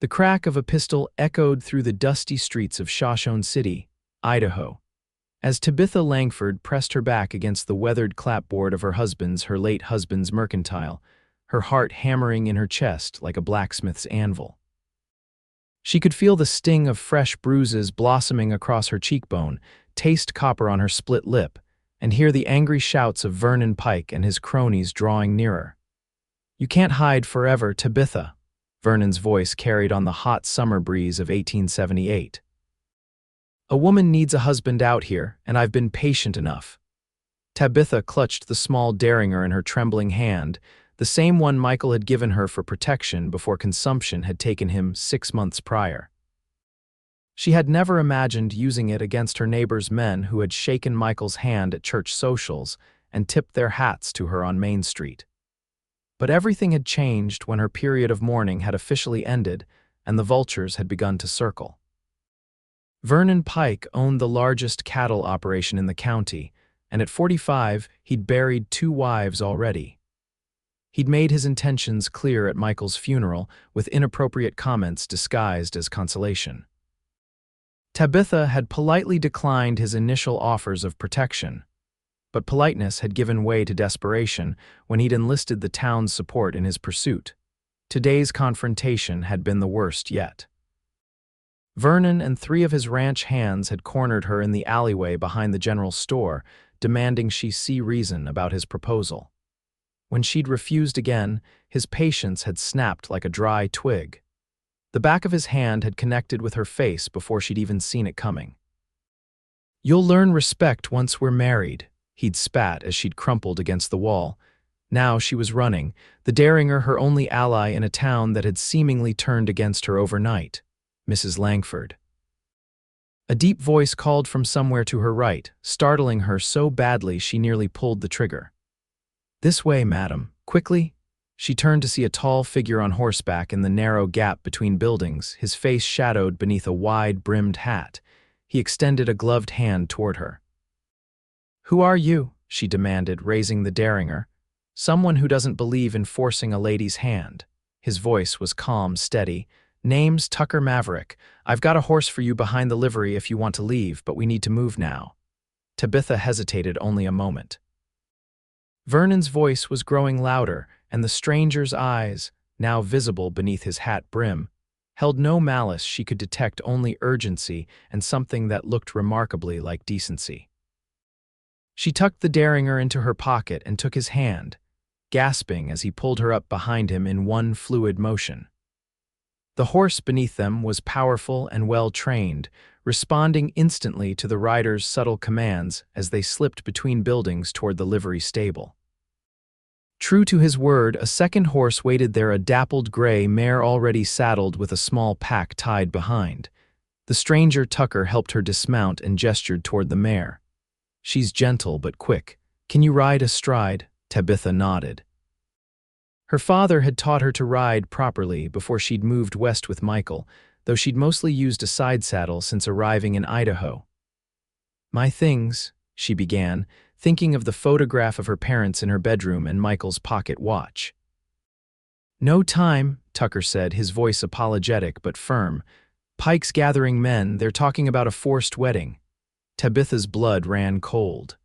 The crack of a pistol echoed through the dusty streets of Shoshone City, Idaho, as Tabitha Langford pressed her back against the weathered clapboard of her late husband's mercantile, her heart hammering in her chest like a blacksmith's anvil. She could feel the sting of fresh bruises blossoming across her cheekbone, taste copper on her split lip, and hear the angry shouts of Vernon Pike and his cronies drawing nearer. "You can't hide forever, Tabitha," Vernon's voice carried on the hot summer breeze of 1878. "A woman needs a husband out here, and I've been patient enough." Tabitha clutched the small derringer in her trembling hand, the same one Michael had given her for protection before consumption had taken him 6 months prior. She had never imagined using it against her neighbor's men who had shaken Michael's hand at church socials and tipped their hats to her on Main Street. But everything had changed when her period of mourning had officially ended and the vultures had begun to circle. Vernon Pike owned the largest cattle operation in the county, and at 45, he'd buried 2 wives already. He'd made his intentions clear at Michael's funeral, with inappropriate comments disguised as consolation. Tabitha had politely declined his initial offers of protection, but politeness had given way to desperation when he'd enlisted the town's support in his pursuit. Today's confrontation had been the worst yet. Vernon and 3 of his ranch hands had cornered her in the alleyway behind the general store, demanding she see reason about his proposal. When she'd refused again, his patience had snapped like a dry twig. The back of his hand had connected with her face before she'd even seen it coming. "You'll learn respect once we're married," he'd spat as she'd crumpled against the wall. Now she was running, the derringer her only ally in a town that had seemingly turned against her overnight, Mrs. Langford. A deep voice called from somewhere to her right, startling her so badly she nearly pulled the trigger. "This way, madam, quickly." She turned to see a tall figure on horseback in the narrow gap between buildings, his face shadowed beneath a wide-brimmed hat. He extended a gloved hand toward her. "Who are you?" she demanded, raising the derringer. "Someone who doesn't believe in forcing a lady's hand." His voice was calm, steady. "Name's Tucker Maverick. I've got a horse for you behind the livery if you want to leave, but we need to move now." Tabitha hesitated only a moment. Vernon's voice was growing louder, and the stranger's eyes, now visible beneath his hat brim, held no malice. She could detect only urgency and something that looked remarkably like decency. She tucked the derringer into her pocket and took his hand, gasping as he pulled her up behind him in one fluid motion. The horse beneath them was powerful and well-trained, responding instantly to the rider's subtle commands as they slipped between buildings toward the livery stable. True to his word, a second horse waited there, a dappled gray mare already saddled with a small pack tied behind. The stranger Tucker helped her dismount and gestured toward the mare. "She's gentle but quick. Can you ride astride?" Tabitha nodded. Her father had taught her to ride properly before she'd moved west with Michael, though she'd mostly used a side saddle since arriving in Idaho. "My things," she began, thinking of the photograph of her parents in her bedroom and Michael's pocket watch. "No time," Tucker said, his voice apologetic but firm. "Pike's gathering men. They're talking about a forced wedding." Tabitha's blood ran cold.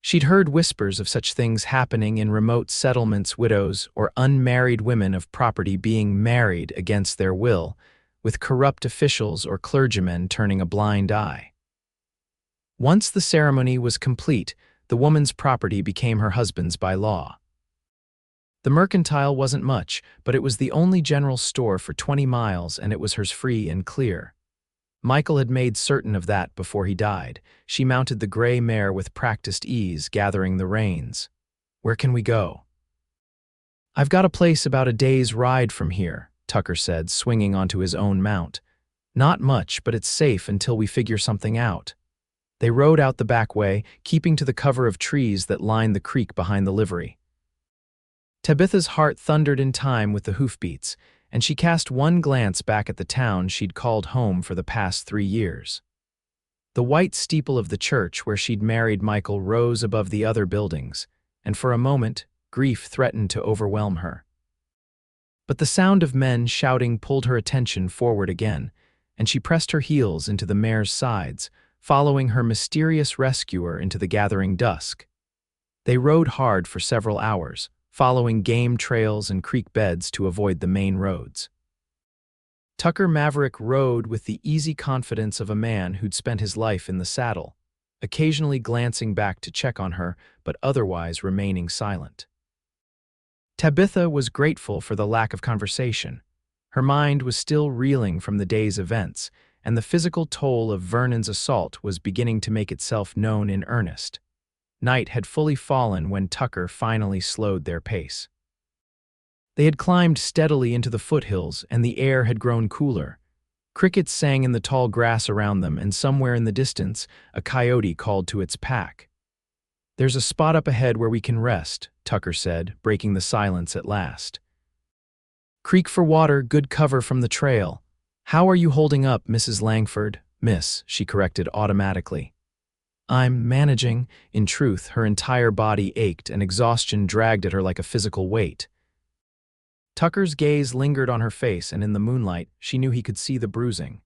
She'd heard whispers of such things happening in remote settlements, widows or unmarried women of property being married against their will, with corrupt officials or clergymen turning a blind eye. Once the ceremony was complete, the woman's property became her husband's by law. The mercantile wasn't much, but it was the only general store for 20 miles, and it was hers free and clear. Michael had made certain of that before he died. She mounted the gray mare with practiced ease, gathering the reins. "Where can we go?" "I've got a place about a day's ride from here," Tucker said, swinging onto his own mount. "Not much, but it's safe until we figure something out." They rode out the back way, keeping to the cover of trees that lined the creek behind the livery. Tabitha's heart thundered in time with the hoofbeats, and she cast one glance back at the town she'd called home for the past 3 years. The white steeple of the church where she'd married Michael rose above the other buildings, and for a moment, grief threatened to overwhelm her. But the sound of men shouting pulled her attention forward again, and she pressed her heels into the mare's sides, following her mysterious rescuer into the gathering dusk. They rode hard for several hours, following game trails and creek beds to avoid the main roads. Tucker Maverick rode with the easy confidence of a man who'd spent his life in the saddle, occasionally glancing back to check on her, but otherwise remaining silent. Tabitha was grateful for the lack of conversation. Her mind was still reeling from the day's events, and the physical toll of Vernon's assault was beginning to make itself known in earnest. Night had fully fallen when Tucker finally slowed their pace. They had climbed steadily into the foothills, and the air had grown cooler. Crickets sang in the tall grass around them, and somewhere in the distance, a coyote called to its pack. "There's a spot up ahead where we can rest," Tucker said, breaking the silence at last. "Creek for water, good cover from the trail. How are you holding up, Mrs. Langford?" "Miss," she corrected automatically. "I'm managing." In truth, her entire body ached and exhaustion dragged at her like a physical weight. Tucker's gaze lingered on her face, and in the moonlight, she knew he could see the bruising.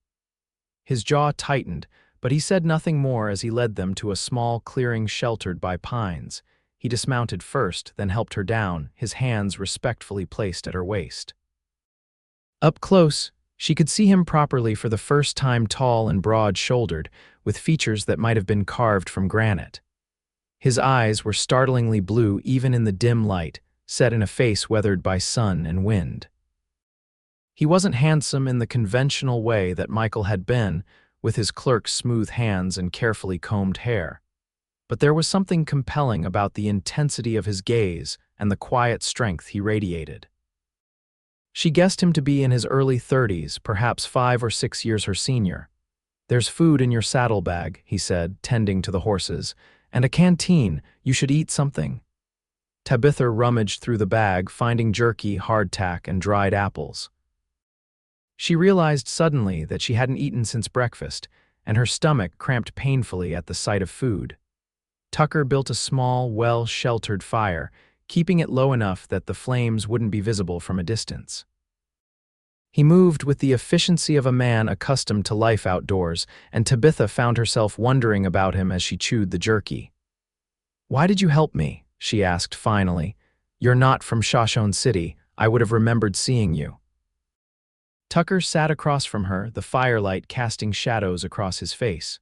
His jaw tightened, but he said nothing more as he led them to a small clearing sheltered by pines. He dismounted first, then helped her down, his hands respectfully placed at her waist. Up close, she could see him properly for the first time, tall and broad-shouldered, with features that might have been carved from granite. His eyes were startlingly blue even in the dim light, set in a face weathered by sun and wind. He wasn't handsome in the conventional way that Michael had been, with his clerk's smooth hands and carefully combed hair. But there was something compelling about the intensity of his gaze and the quiet strength he radiated. She guessed him to be in his early 30s, perhaps 5 or 6 years her senior. "There's food in your saddlebag," he said, tending to the horses, "and a canteen. You should eat something." Tabitha rummaged through the bag, finding jerky, hardtack, and dried apples. She realized suddenly that she hadn't eaten since breakfast, and her stomach cramped painfully at the sight of food. Tucker built a small, well-sheltered fire, keeping it low enough that the flames wouldn't be visible from a distance. He moved with the efficiency of a man accustomed to life outdoors, and Tabitha found herself wondering about him as she chewed the jerky. "Why did you help me?" she asked finally. "You're not from Shoshone City. I would have remembered seeing you." Tucker sat across from her, the firelight casting shadows across his face.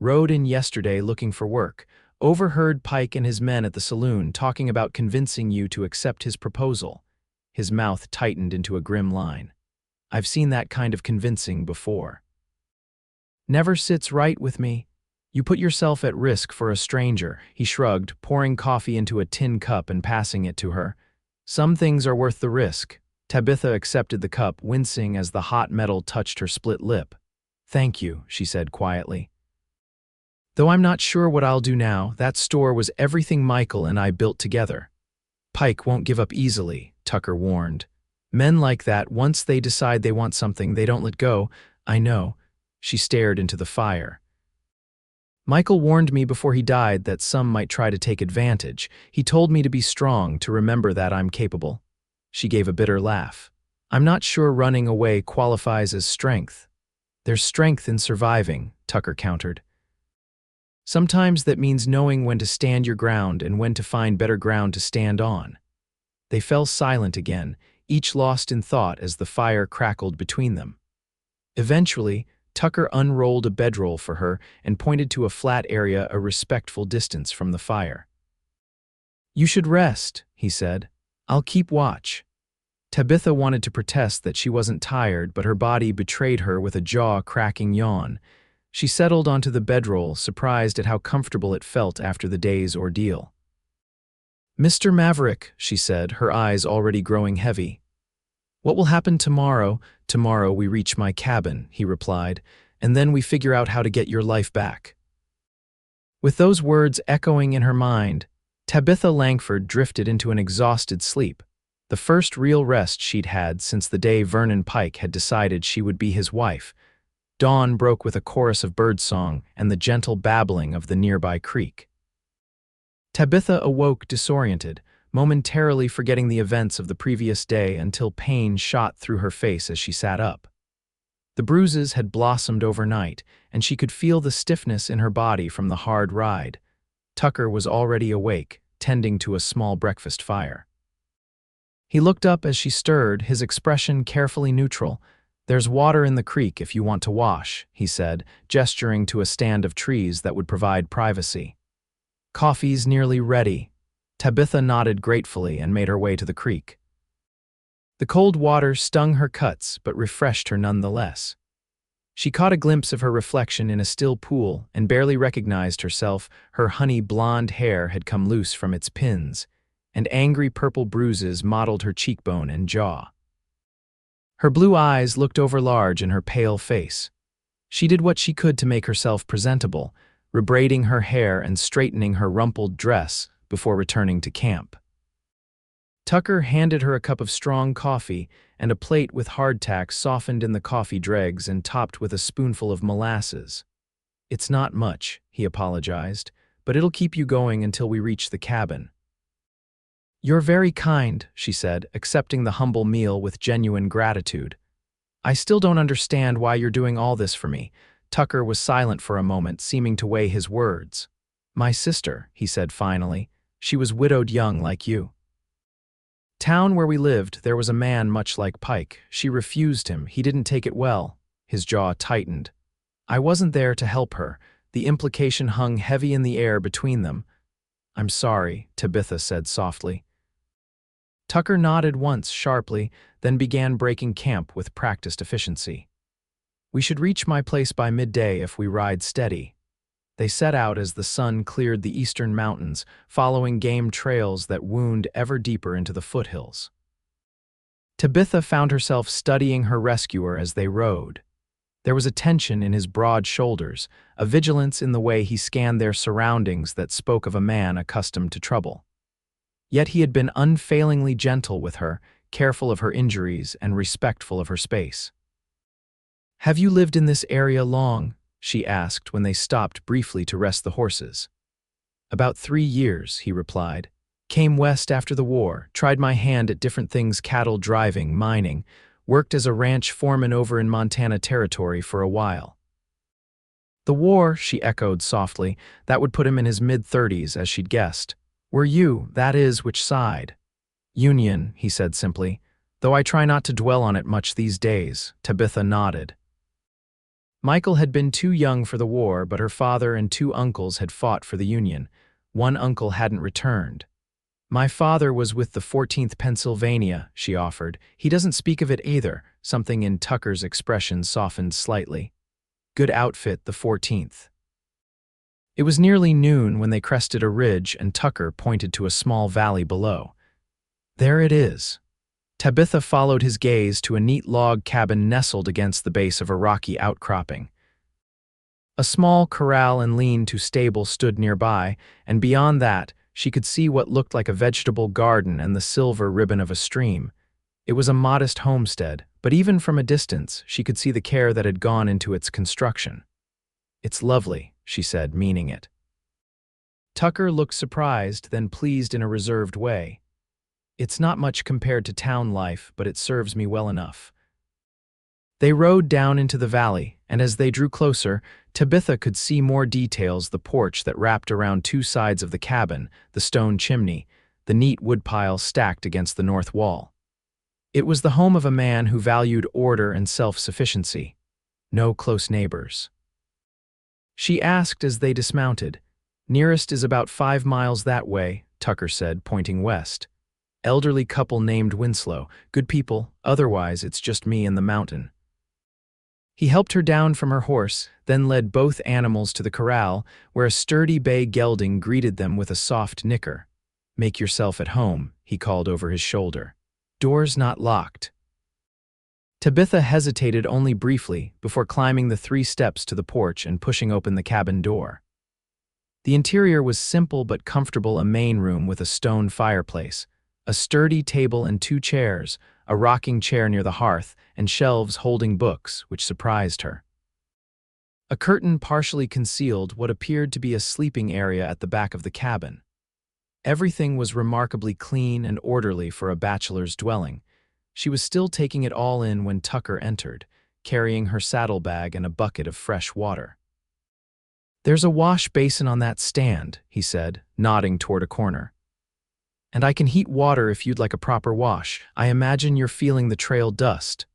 "Rode in yesterday looking for work. Overheard Pike and his men at the saloon talking about convincing you to accept his proposal." His mouth tightened into a grim line. "I've seen that kind of convincing before. Never sits right with me. You put yourself at risk for a stranger." He shrugged, pouring coffee into a tin cup and passing it to her. "Some things are worth the risk." Tabitha accepted the cup, wincing as the hot metal touched her split lip. "Thank you," she said quietly. "Though I'm not sure what I'll do now. That store was everything Michael and I built together." "Pike won't give up easily," Tucker warned. "Men like that, once they decide they want something, they don't let go." "I know." She stared into the fire. "Michael warned me before he died that some might try to take advantage. He told me to be strong, to remember that I'm capable." She gave a bitter laugh. "I'm not sure running away qualifies as strength." "There's strength in surviving," Tucker countered. "Sometimes that means knowing when to stand your ground and when to find better ground to stand on." They fell silent again, each lost in thought as the fire crackled between them. Eventually, Tucker unrolled a bedroll for her and pointed to a flat area a respectful distance from the fire. "You should rest," he said. "I'll keep watch." Tabitha wanted to protest that she wasn't tired, but her body betrayed her with a jaw-cracking yawn. She settled onto the bedroll, surprised at how comfortable it felt after the day's ordeal. "Mr. Maverick," she said, her eyes already growing heavy. "What will happen tomorrow?" "Tomorrow we reach my cabin," he replied, "and then we figure out how to get your life back." With those words echoing in her mind, Tabitha Langford drifted into an exhausted sleep, the first real rest she'd had since the day Vernon Pike had decided she would be his wife. Dawn broke with a chorus of birdsong and the gentle babbling of the nearby creek. Tabitha awoke disoriented, momentarily forgetting the events of the previous day until pain shot through her face as she sat up. The bruises had blossomed overnight, and she could feel the stiffness in her body from the hard ride. Tucker was already awake, tending to a small breakfast fire. He looked up as she stirred, his expression carefully neutral. "There's water in the creek if you want to wash," he said, gesturing to a stand of trees that would provide privacy. "Coffee's nearly ready." Tabitha nodded gratefully and made her way to the creek. The cold water stung her cuts but refreshed her nonetheless. She caught a glimpse of her reflection in a still pool and barely recognized herself. Her honey blonde hair had come loose from its pins, and angry purple bruises mottled her cheekbone and jaw. Her blue eyes looked overlarge in her pale face. She did what she could to make herself presentable, rebraiding her hair and straightening her rumpled dress before returning to camp. Tucker handed her a cup of strong coffee and a plate with hardtack softened in the coffee dregs and topped with a spoonful of molasses. "It's not much," he apologized, "but it'll keep you going until we reach the cabin." "You're very kind," she said, accepting the humble meal with genuine gratitude. "I still don't understand why you're doing all this for me." Tucker was silent for a moment, seeming to weigh his words. "My sister," he said finally. "She was widowed young like you. Town where we lived, there was a man much like Pike. She refused him. He didn't take it well." His jaw tightened. "I wasn't there to help her." The implication hung heavy in the air between them. "I'm sorry," Tabitha said softly. Tucker nodded once sharply, then began breaking camp with practiced efficiency. "We should reach my place by midday if we ride steady." They set out as the sun cleared the eastern mountains, following game trails that wound ever deeper into the foothills. Tabitha found herself studying her rescuer as they rode. There was a tension in his broad shoulders, a vigilance in the way he scanned their surroundings that spoke of a man accustomed to trouble. Yet he had been unfailingly gentle with her, careful of her injuries and respectful of her space. "Have you lived in this area long?" she asked when they stopped briefly to rest the horses. "About 3 years," he replied. "Came west after the war, tried my hand at different things: cattle driving, mining, worked as a ranch foreman over in Montana Territory for a while." "The war," she echoed softly. That would put him in his mid-30s, as she'd guessed. "Were you, that is, which side?" "Union," he said simply. "Though I try not to dwell on it much these days." Tabitha nodded. Michael had been too young for the war, but her father and 2 uncles had fought for the Union. One uncle hadn't returned. "My father was with the 14th Pennsylvania," she offered. "He doesn't speak of it either." Something in Tucker's expression softened slightly. "Good outfit, the 14th. It was nearly noon when they crested a ridge and Tucker pointed to a small valley below. "There it is." Tabitha followed his gaze to a neat log cabin nestled against the base of a rocky outcropping. A small corral and lean-to stable stood nearby, and beyond that, she could see what looked like a vegetable garden and the silver ribbon of a stream. It was a modest homestead, but even from a distance, she could see the care that had gone into its construction. "It's lovely," she said, meaning it. Tucker looked surprised, then pleased in a reserved way. "It's not much compared to town life, but it serves me well enough." They rode down into the valley, and as they drew closer, Tabitha could see more details: the porch that wrapped around 2 sides of the cabin, the stone chimney, the neat woodpile stacked against the north wall. It was the home of a man who valued order and self-sufficiency. No close neighbors. She asked as they dismounted. "Nearest is about 5 miles that way," Tucker said, pointing west. "Elderly couple named Winslow. Good people, otherwise it's just me and the mountain." He helped her down from her horse, then led both animals to the corral, where a sturdy bay gelding greeted them with a soft nicker. "Make yourself at home," he called over his shoulder. "Door's not locked." Tabitha hesitated only briefly before climbing the 3 steps to the porch and pushing open the cabin door. The interior was simple but comfortable: a main room with a stone fireplace, a sturdy table and 2 chairs, a rocking chair near the hearth, and shelves holding books, which surprised her. A curtain partially concealed what appeared to be a sleeping area at the back of the cabin. Everything was remarkably clean and orderly for a bachelor's dwelling. She was still taking it all in when Tucker entered, carrying her saddlebag and a bucket of fresh water. "There's a wash basin on that stand," he said, nodding toward a corner. "And I can heat water if you'd like a proper wash. I imagine you're feeling the trail dust."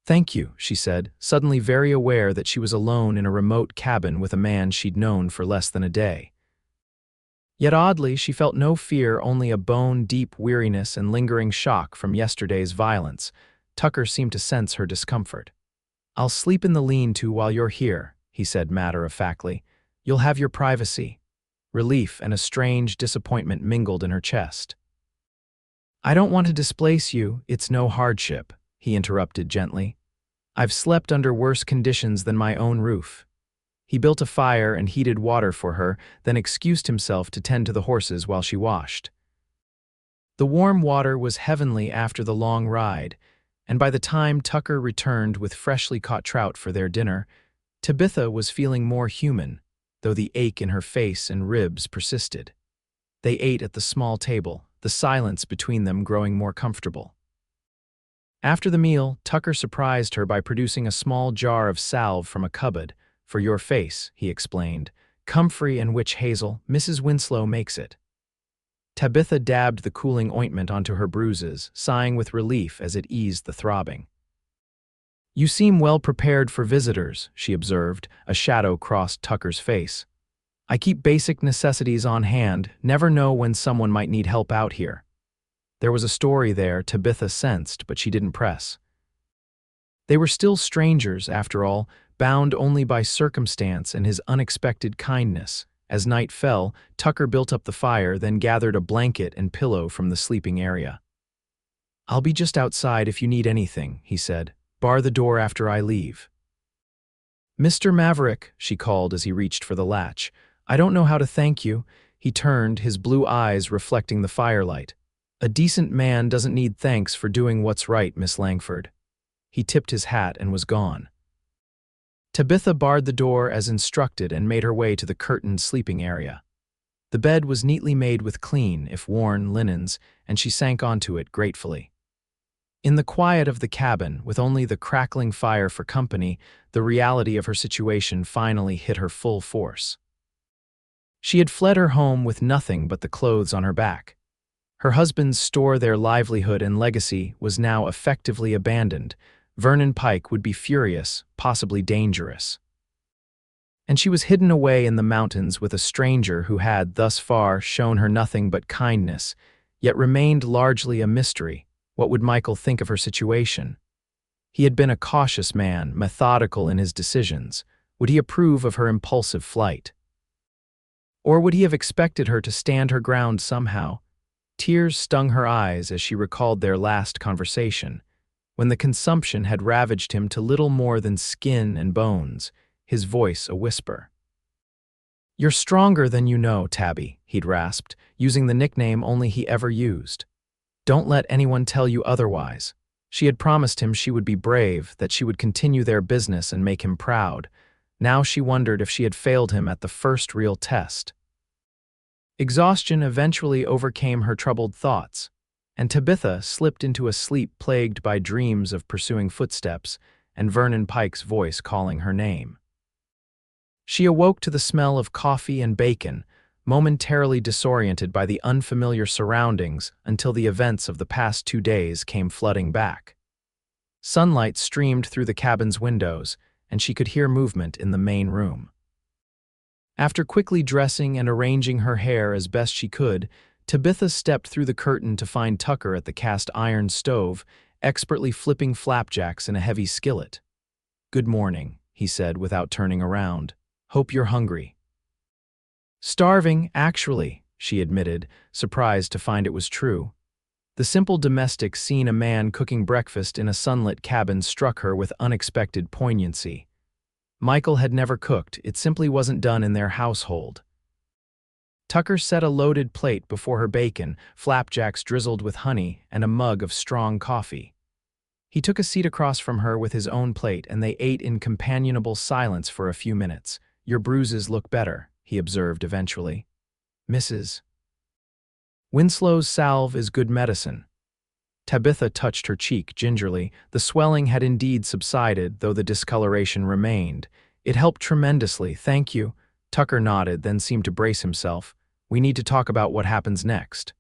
"Thank you," she said, suddenly very aware that she was alone in a remote cabin with a man she'd known for less than a day. Yet oddly, she felt no fear, only a bone-deep weariness and lingering shock from yesterday's violence. Tucker seemed to sense her discomfort. "I'll sleep in the lean-to while you're here," he said matter-of-factly. "You'll have your privacy." Relief and a strange disappointment mingled in her chest. "I don't want to displace you, it's no hardship," he interrupted gently. "I've slept under worse conditions than my own roof." He built a fire and heated water for her, then excused himself to tend to the horses while she washed. The warm water was heavenly after the long ride, and by the time Tucker returned with freshly caught trout for their dinner, Tabitha was feeling more human, though the ache in her face and ribs persisted. They ate at the small table, the silence between them growing more comfortable. After the meal, Tucker surprised her by producing a small jar of salve from a cupboard. "For your face," he explained. "Comfrey and witch hazel, Mrs. Winslow makes it." Tabitha dabbed the cooling ointment onto her bruises, sighing with relief as it eased the throbbing. "You seem well prepared for visitors," she observed. A shadow crossed Tucker's face. "I keep basic necessities on hand, never know when someone might need help out here." There was a story there, Tabitha sensed, but she didn't press. They were still strangers, after all, bound only by circumstance and his unexpected kindness. As night fell, Tucker built up the fire, then gathered a blanket and pillow from the sleeping area. "I'll be just outside if you need anything," he said. "Bar the door after I leave." "Mr. Maverick," she called as he reached for the latch. "I don't know how to thank you." He turned, his blue eyes reflecting the firelight. "A decent man doesn't need thanks for doing what's right, Miss Langford." He tipped his hat and was gone. Tabitha barred the door as instructed and made her way to the curtained sleeping area. The bed was neatly made with clean, if worn, linens, and she sank onto it gratefully. In the quiet of the cabin, with only the crackling fire for company, the reality of her situation finally hit her full force. She had fled her home with nothing but the clothes on her back. Her husband's store, their livelihood and legacy, was now effectively abandoned. Vernon Pike would be furious, possibly dangerous. And she was hidden away in the mountains with a stranger who had, thus far, shown her nothing but kindness, yet remained largely a mystery. What would Michael think of her situation? He had been a cautious man, methodical in his decisions. Would he approve of her impulsive flight? Or would he have expected her to stand her ground somehow? Tears stung her eyes as she recalled their last conversation, when the consumption had ravaged him to little more than skin and bones, his voice a whisper. "You're stronger than you know, Tabby," he'd rasped, using the nickname only he ever used. "Don't let anyone tell you otherwise." She had promised him she would be brave, that she would continue their business and make him proud. Now she wondered if she had failed him at the first real test. Exhaustion eventually overcame her troubled thoughts, and Tabitha slipped into a sleep plagued by dreams of pursuing footsteps and Vernon Pike's voice calling her name. She awoke to the smell of coffee and bacon, momentarily disoriented by the unfamiliar surroundings until the events of the past 2 days came flooding back. Sunlight streamed through the cabin's windows, and she could hear movement in the main room. After quickly dressing and arranging her hair as best she could, Tabitha stepped through the curtain to find Tucker at the cast-iron stove, expertly flipping flapjacks in a heavy skillet. "Good morning," he said without turning around. "Hope you're hungry." "Starving, actually," she admitted, surprised to find it was true. The simple domestic seeing a man cooking breakfast in a sunlit cabin struck her with unexpected poignancy. Michael had never cooked, it simply wasn't done in their household. Tucker set a loaded plate before her bacon, flapjacks drizzled with honey, and a mug of strong coffee. He took a seat across from her with his own plate, and they ate in companionable silence for a few minutes. "Your bruises look better," he observed eventually. "Mrs. Winslow's salve is good medicine. Tabitha touched her cheek gingerly. The swelling had indeed subsided, though the discoloration remained. It helped tremendously, thank you. Tucker nodded, then seemed to brace himself. We need to talk about what happens next.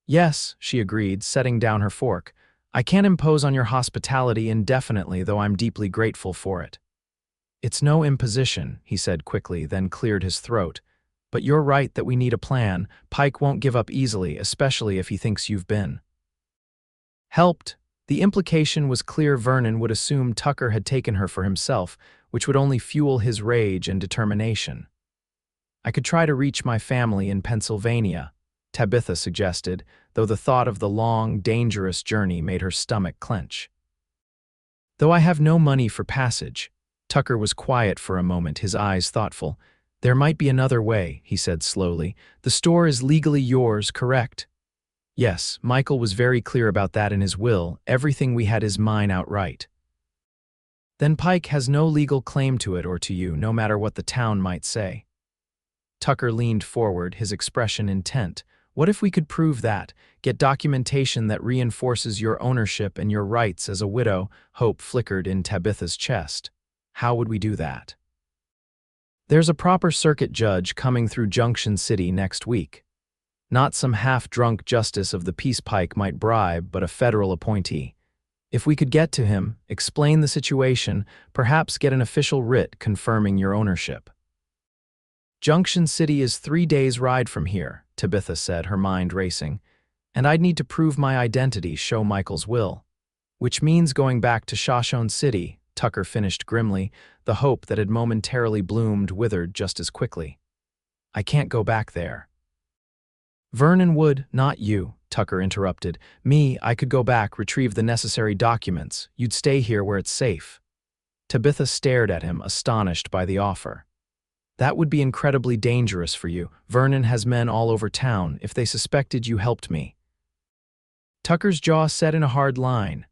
Yes, she agreed, setting down her fork. I can't impose on your hospitality indefinitely, though I'm deeply grateful for it. It's no imposition, he said quickly, then cleared his throat. But you're right that we need a plan. Pike won't give up easily, especially if he thinks you've been helped. The implication was clear. Vernon would assume Tucker had taken her for himself, which would only fuel his rage and determination. I could try to reach my family in Pennsylvania, Tabitha suggested, though the thought of the long, dangerous journey made her stomach clench. Though I have no money for passage. Tucker was quiet for a moment, his eyes thoughtful. There might be another way, he said slowly. The store is legally yours, correct? Yes, Michael was very clear about that in his will. Everything we had is mine outright. Then Pike has no legal claim to it or to you, no matter what the town might say. Tucker leaned forward, his expression intent. What if we could prove that? Get documentation that reinforces your ownership and your rights as a widow? Hope flickered in Tabitha's chest. How would we do that? There's a proper circuit judge coming through Junction City next week. Not some half-drunk justice of the peace Pike might bribe, but a federal appointee. If we could get to him, explain the situation, perhaps get an official writ confirming your ownership. Junction City is 3 days' ride from here, Tabitha said, her mind racing. And I'd need to prove my identity, show Michael's will. Which means going back to Shoshone City, Tucker finished grimly, the hope that had momentarily bloomed withered just as quickly. I can't go back there. Vernon would, not you, Tucker interrupted. Me, I could go back, retrieve the necessary documents. You'd stay here where it's safe. Tabitha stared at him, astonished by the offer. That would be incredibly dangerous for you. Vernon has men all over town. If they suspected you helped me. Tucker's jaw set in a hard line.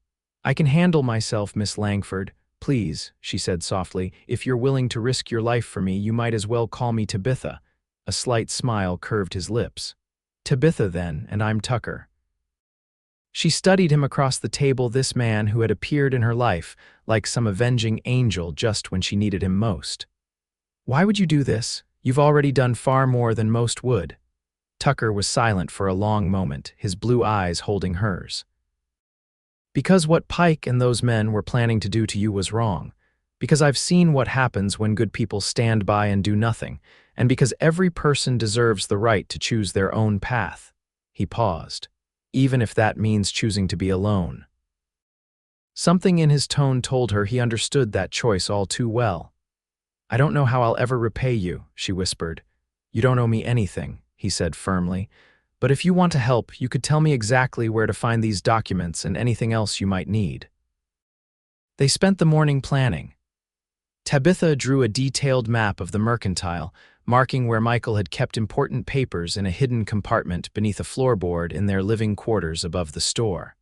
I can handle myself, Miss Langford. Please, she said softly, if you're willing to risk your life for me, you might as well call me Tabitha. A slight smile curved his lips. Tabitha, then, and I'm Tucker. She studied him across the table, this man who had appeared in her life like some avenging angel just when she needed him most. Why would you do this? You've already done far more than most would. Tucker was silent for a long moment, his blue eyes holding hers. Because what Pike and those men were planning to do to you was wrong. Because I've seen what happens when good people stand by and do nothing. And because every person deserves the right to choose their own path. He paused. Even if that means choosing to be alone. Something in his tone told her he understood that choice all too well. I don't know how I'll ever repay you, she whispered. You don't owe me anything, he said firmly. But if you want to help, you could tell me exactly where to find these documents and anything else you might need. They spent the morning planning. Tabitha drew a detailed map of the mercantile, marking where Michael had kept important papers in a hidden compartment beneath a floorboard in their living quarters above the store.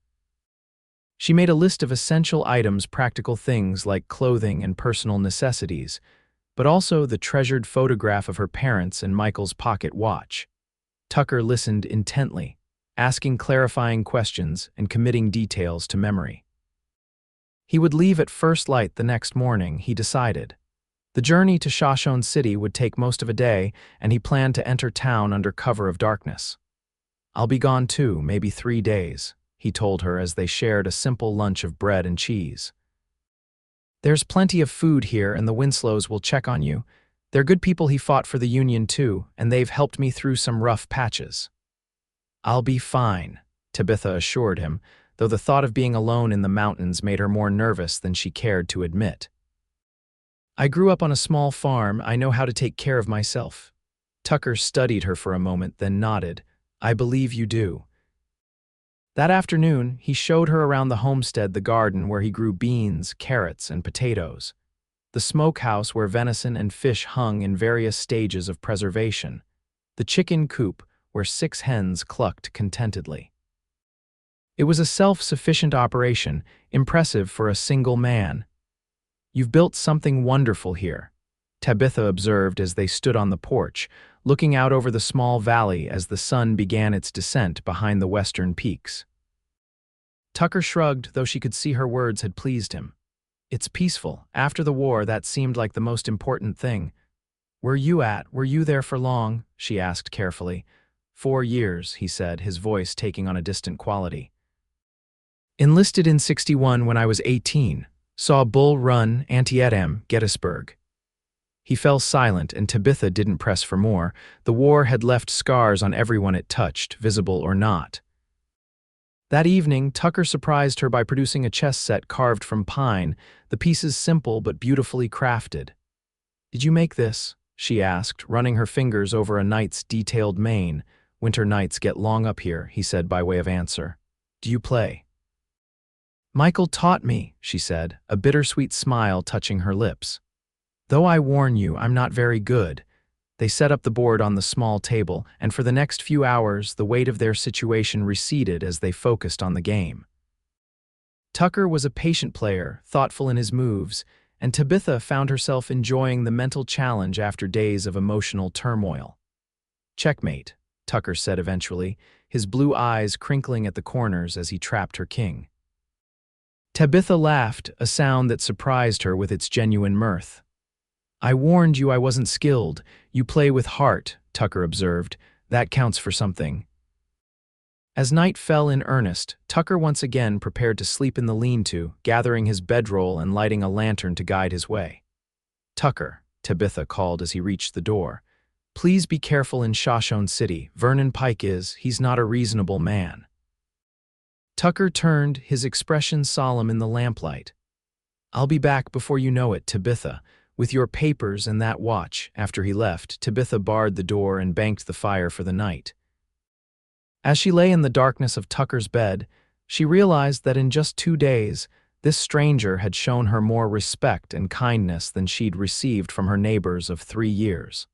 She made a list of essential items, practical things like clothing and personal necessities, but also the treasured photograph of her parents and Michael's pocket watch. Tucker listened intently, asking clarifying questions and committing details to memory. He would leave at first light the next morning, he decided. The journey to Shoshone City would take most of a day, and he planned to enter town under cover of darkness. I'll be gone too, maybe 3 days, he told her as they shared a simple lunch of bread and cheese. There's plenty of food here, and the Winslows will check on you. They're good people. He fought for the Union too, and they've helped me through some rough patches. I'll be fine, Tabitha assured him, though the thought of being alone in the mountains made her more nervous than she cared to admit. I grew up on a small farm. I know how to take care of myself. Tucker studied her for a moment, then nodded. I believe you do. That afternoon, he showed her around the homestead, the garden where he grew beans, carrots, and potatoes, the smokehouse where venison and fish hung in various stages of preservation, the chicken coop where 6 hens clucked contentedly. It was a self-sufficient operation, impressive for a single man. You've built something wonderful here, Tabitha observed as they stood on the porch, looking out over the small valley as the sun began its descent behind the western peaks. Tucker shrugged, though she could see her words had pleased him. It's peaceful. After the war, that seemed like the most important thing. Were you there for long? She asked carefully. 4 years, he said, his voice taking on a distant quality. Enlisted in 61 when I was 18. Saw Bull Run, Antietam, Gettysburg. He fell silent, and Tabitha didn't press for more. The war had left scars on everyone it touched, visible or not. That evening, Tucker surprised her by producing a chess set carved from pine, the pieces simple but beautifully crafted. "Did you make this?" she asked, running her fingers over a knight's detailed mane. "Winter nights get long up here," he said by way of answer. "Do you play?" "Michael taught me," she said, a bittersweet smile touching her lips. "Though I warn you, I'm not very good." They set up the board on the small table, and for the next few hours, the weight of their situation receded as they focused on the game. Tucker was a patient player, thoughtful in his moves, and Tabitha found herself enjoying the mental challenge after days of emotional turmoil. "Checkmate," Tucker said eventually, his blue eyes crinkling at the corners as he trapped her king. Tabitha laughed, a sound that surprised her with its genuine mirth. "I warned you I wasn't skilled. You play with heart," Tucker observed. "That counts for something." As night fell in earnest, Tucker once again prepared to sleep in the lean-to, gathering his bedroll and lighting a lantern to guide his way. "Tucker," Tabitha called as he reached the door. "Please be careful in Shoshone City. Vernon Pike he's not a reasonable man." Tucker turned, his expression solemn in the lamplight. "I'll be back before you know it, Tabitha. With your papers and that watch." After he left, Tabitha barred the door and banked the fire for the night. As she lay in the darkness of Tucker's bed, she realized that in just 2 days, this stranger had shown her more respect and kindness than she'd received from her neighbors of 3 years.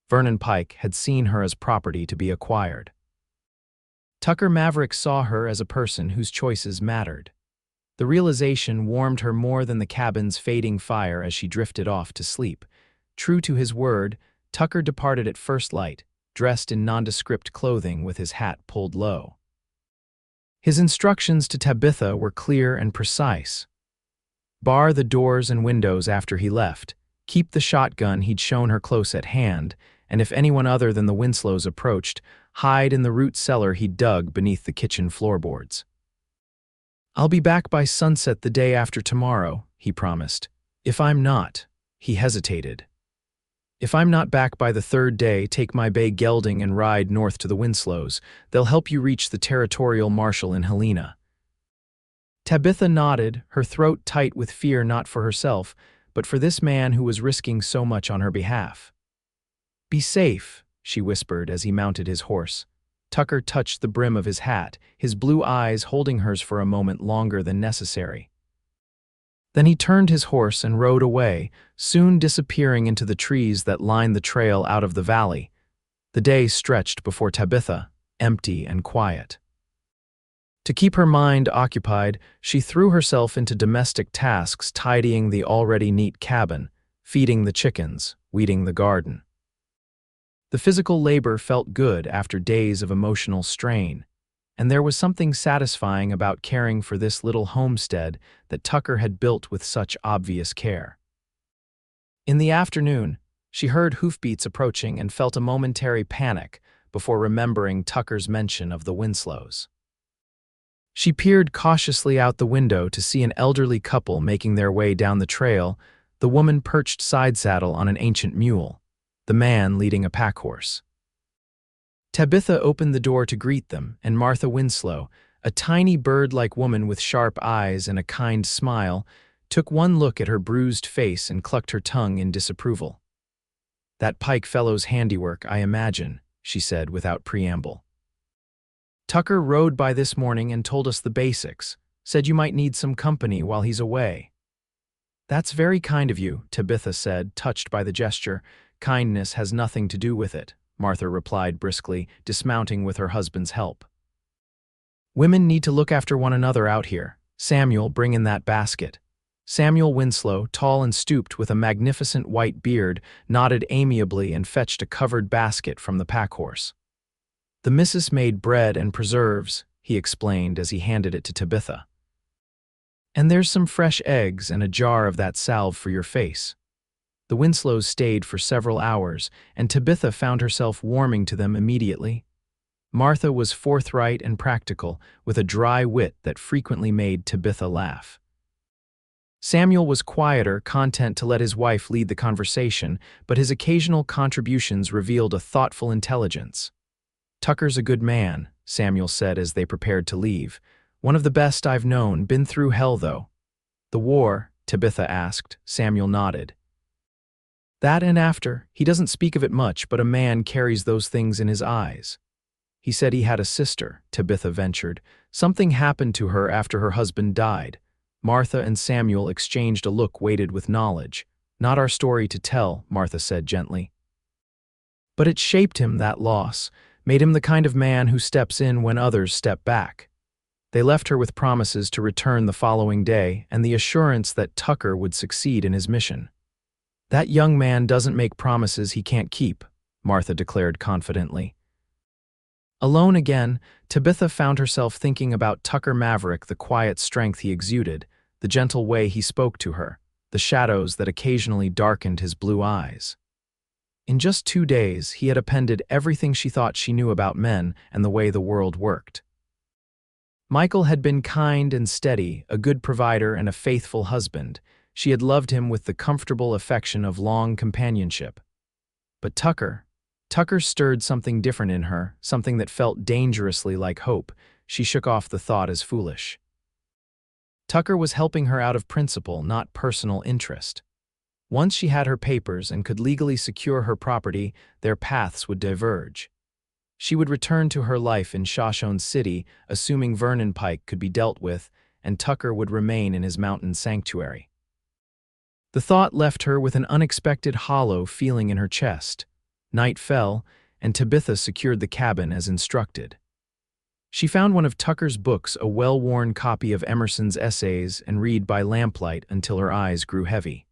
Vernon Pike had seen her as property to be acquired. Tucker Maverick saw her as a person whose choices mattered. The realization warmed her more than the cabin's fading fire as she drifted off to sleep. True to his word, Tucker departed at first light, dressed in nondescript clothing with his hat pulled low. His instructions to Tabitha were clear and precise. Bar the doors and windows after he left, keep the shotgun he'd shown her close at hand, and if anyone other than the Winslows approached, hide in the root cellar he'd dug beneath the kitchen floorboards. "I'll be back by sunset the day after tomorrow," he promised. "If I'm not," he hesitated. "If I'm not back by the 3rd day, take my bay gelding and ride north to the Winslows. They'll help you reach the territorial marshal in Helena." Tabitha nodded, her throat tight with fear not for herself, but for this man who was risking so much on her behalf. "Be safe," she whispered as he mounted his horse. Tucker touched the brim of his hat, his blue eyes holding hers for a moment longer than necessary. Then he turned his horse and rode away, soon disappearing into the trees that lined the trail out of the valley. The day stretched before Tabitha, empty and quiet. To keep her mind occupied, she threw herself into domestic tasks, tidying the already neat cabin, feeding the chickens, weeding the garden. The physical labor felt good after days of emotional strain, and there was something satisfying about caring for this little homestead that Tucker had built with such obvious care. In the afternoon, she heard hoofbeats approaching and felt a momentary panic before remembering Tucker's mention of the Winslows. She peered cautiously out the window to see an elderly couple making their way down the trail, the woman perched side saddle on an ancient mule, the man leading a packhorse. Tabitha opened the door to greet them, and Martha Winslow, a tiny bird-like woman with sharp eyes and a kind smile, took one look at her bruised face and clucked her tongue in disapproval. "That Pike fellow's handiwork, I imagine," she said without preamble. "Tucker rode by this morning and told us the basics, said you might need some company while he's away." "That's very kind of you," Tabitha said, touched by the gesture. "Kindness has nothing to do with it," Martha replied briskly, dismounting with her husband's help. "Women need to look after one another out here. Samuel, bring in that basket." Samuel Winslow, tall and stooped with a magnificent white beard, nodded amiably and fetched a covered basket from the pack-horse. "The missus made bread and preserves," he explained as he handed it to Tabitha. "And there's some fresh eggs and a jar of that salve for your face." The Winslows stayed for several hours, and Tabitha found herself warming to them immediately. Martha was forthright and practical, with a dry wit that frequently made Tabitha laugh. Samuel was quieter, content to let his wife lead the conversation, but his occasional contributions revealed a thoughtful intelligence. "Tucker's a good man," Samuel said as they prepared to leave. "One of the best I've known, been through hell though." "The war?" Tabitha asked. Samuel nodded. "That and after. He doesn't speak of it much, but a man carries those things in his eyes." "He said he had a sister," Tabitha ventured. "Something happened to her after her husband died." Martha and Samuel exchanged a look weighted with knowledge. "Not our story to tell," Martha said gently. "But it shaped him, that loss, made him the kind of man who steps in when others step back." They left her with promises to return the following day and the assurance that Tucker would succeed in his mission. "That young man doesn't make promises he can't keep," Martha declared confidently. Alone again, Tabitha found herself thinking about Tucker Maverick, the quiet strength he exuded, the gentle way he spoke to her, the shadows that occasionally darkened his blue eyes. In just 2 days, he had appended everything she thought she knew about men and the way the world worked. Michael had been kind and steady, a good provider and a faithful husband. She had loved him with the comfortable affection of long companionship. But Tucker stirred something different in her, something that felt dangerously like hope. She shook off the thought as foolish. Tucker was helping her out of principle, not personal interest. Once she had her papers and could legally secure her property, their paths would diverge. She would return to her life in Shoshone City, assuming Vernon Pike could be dealt with, and Tucker would remain in his mountain sanctuary. The thought left her with an unexpected hollow feeling in her chest. Night fell, and Tabitha secured the cabin as instructed. She found one of Tucker's books, a well-worn copy of Emerson's essays, and read by lamplight until her eyes grew heavy.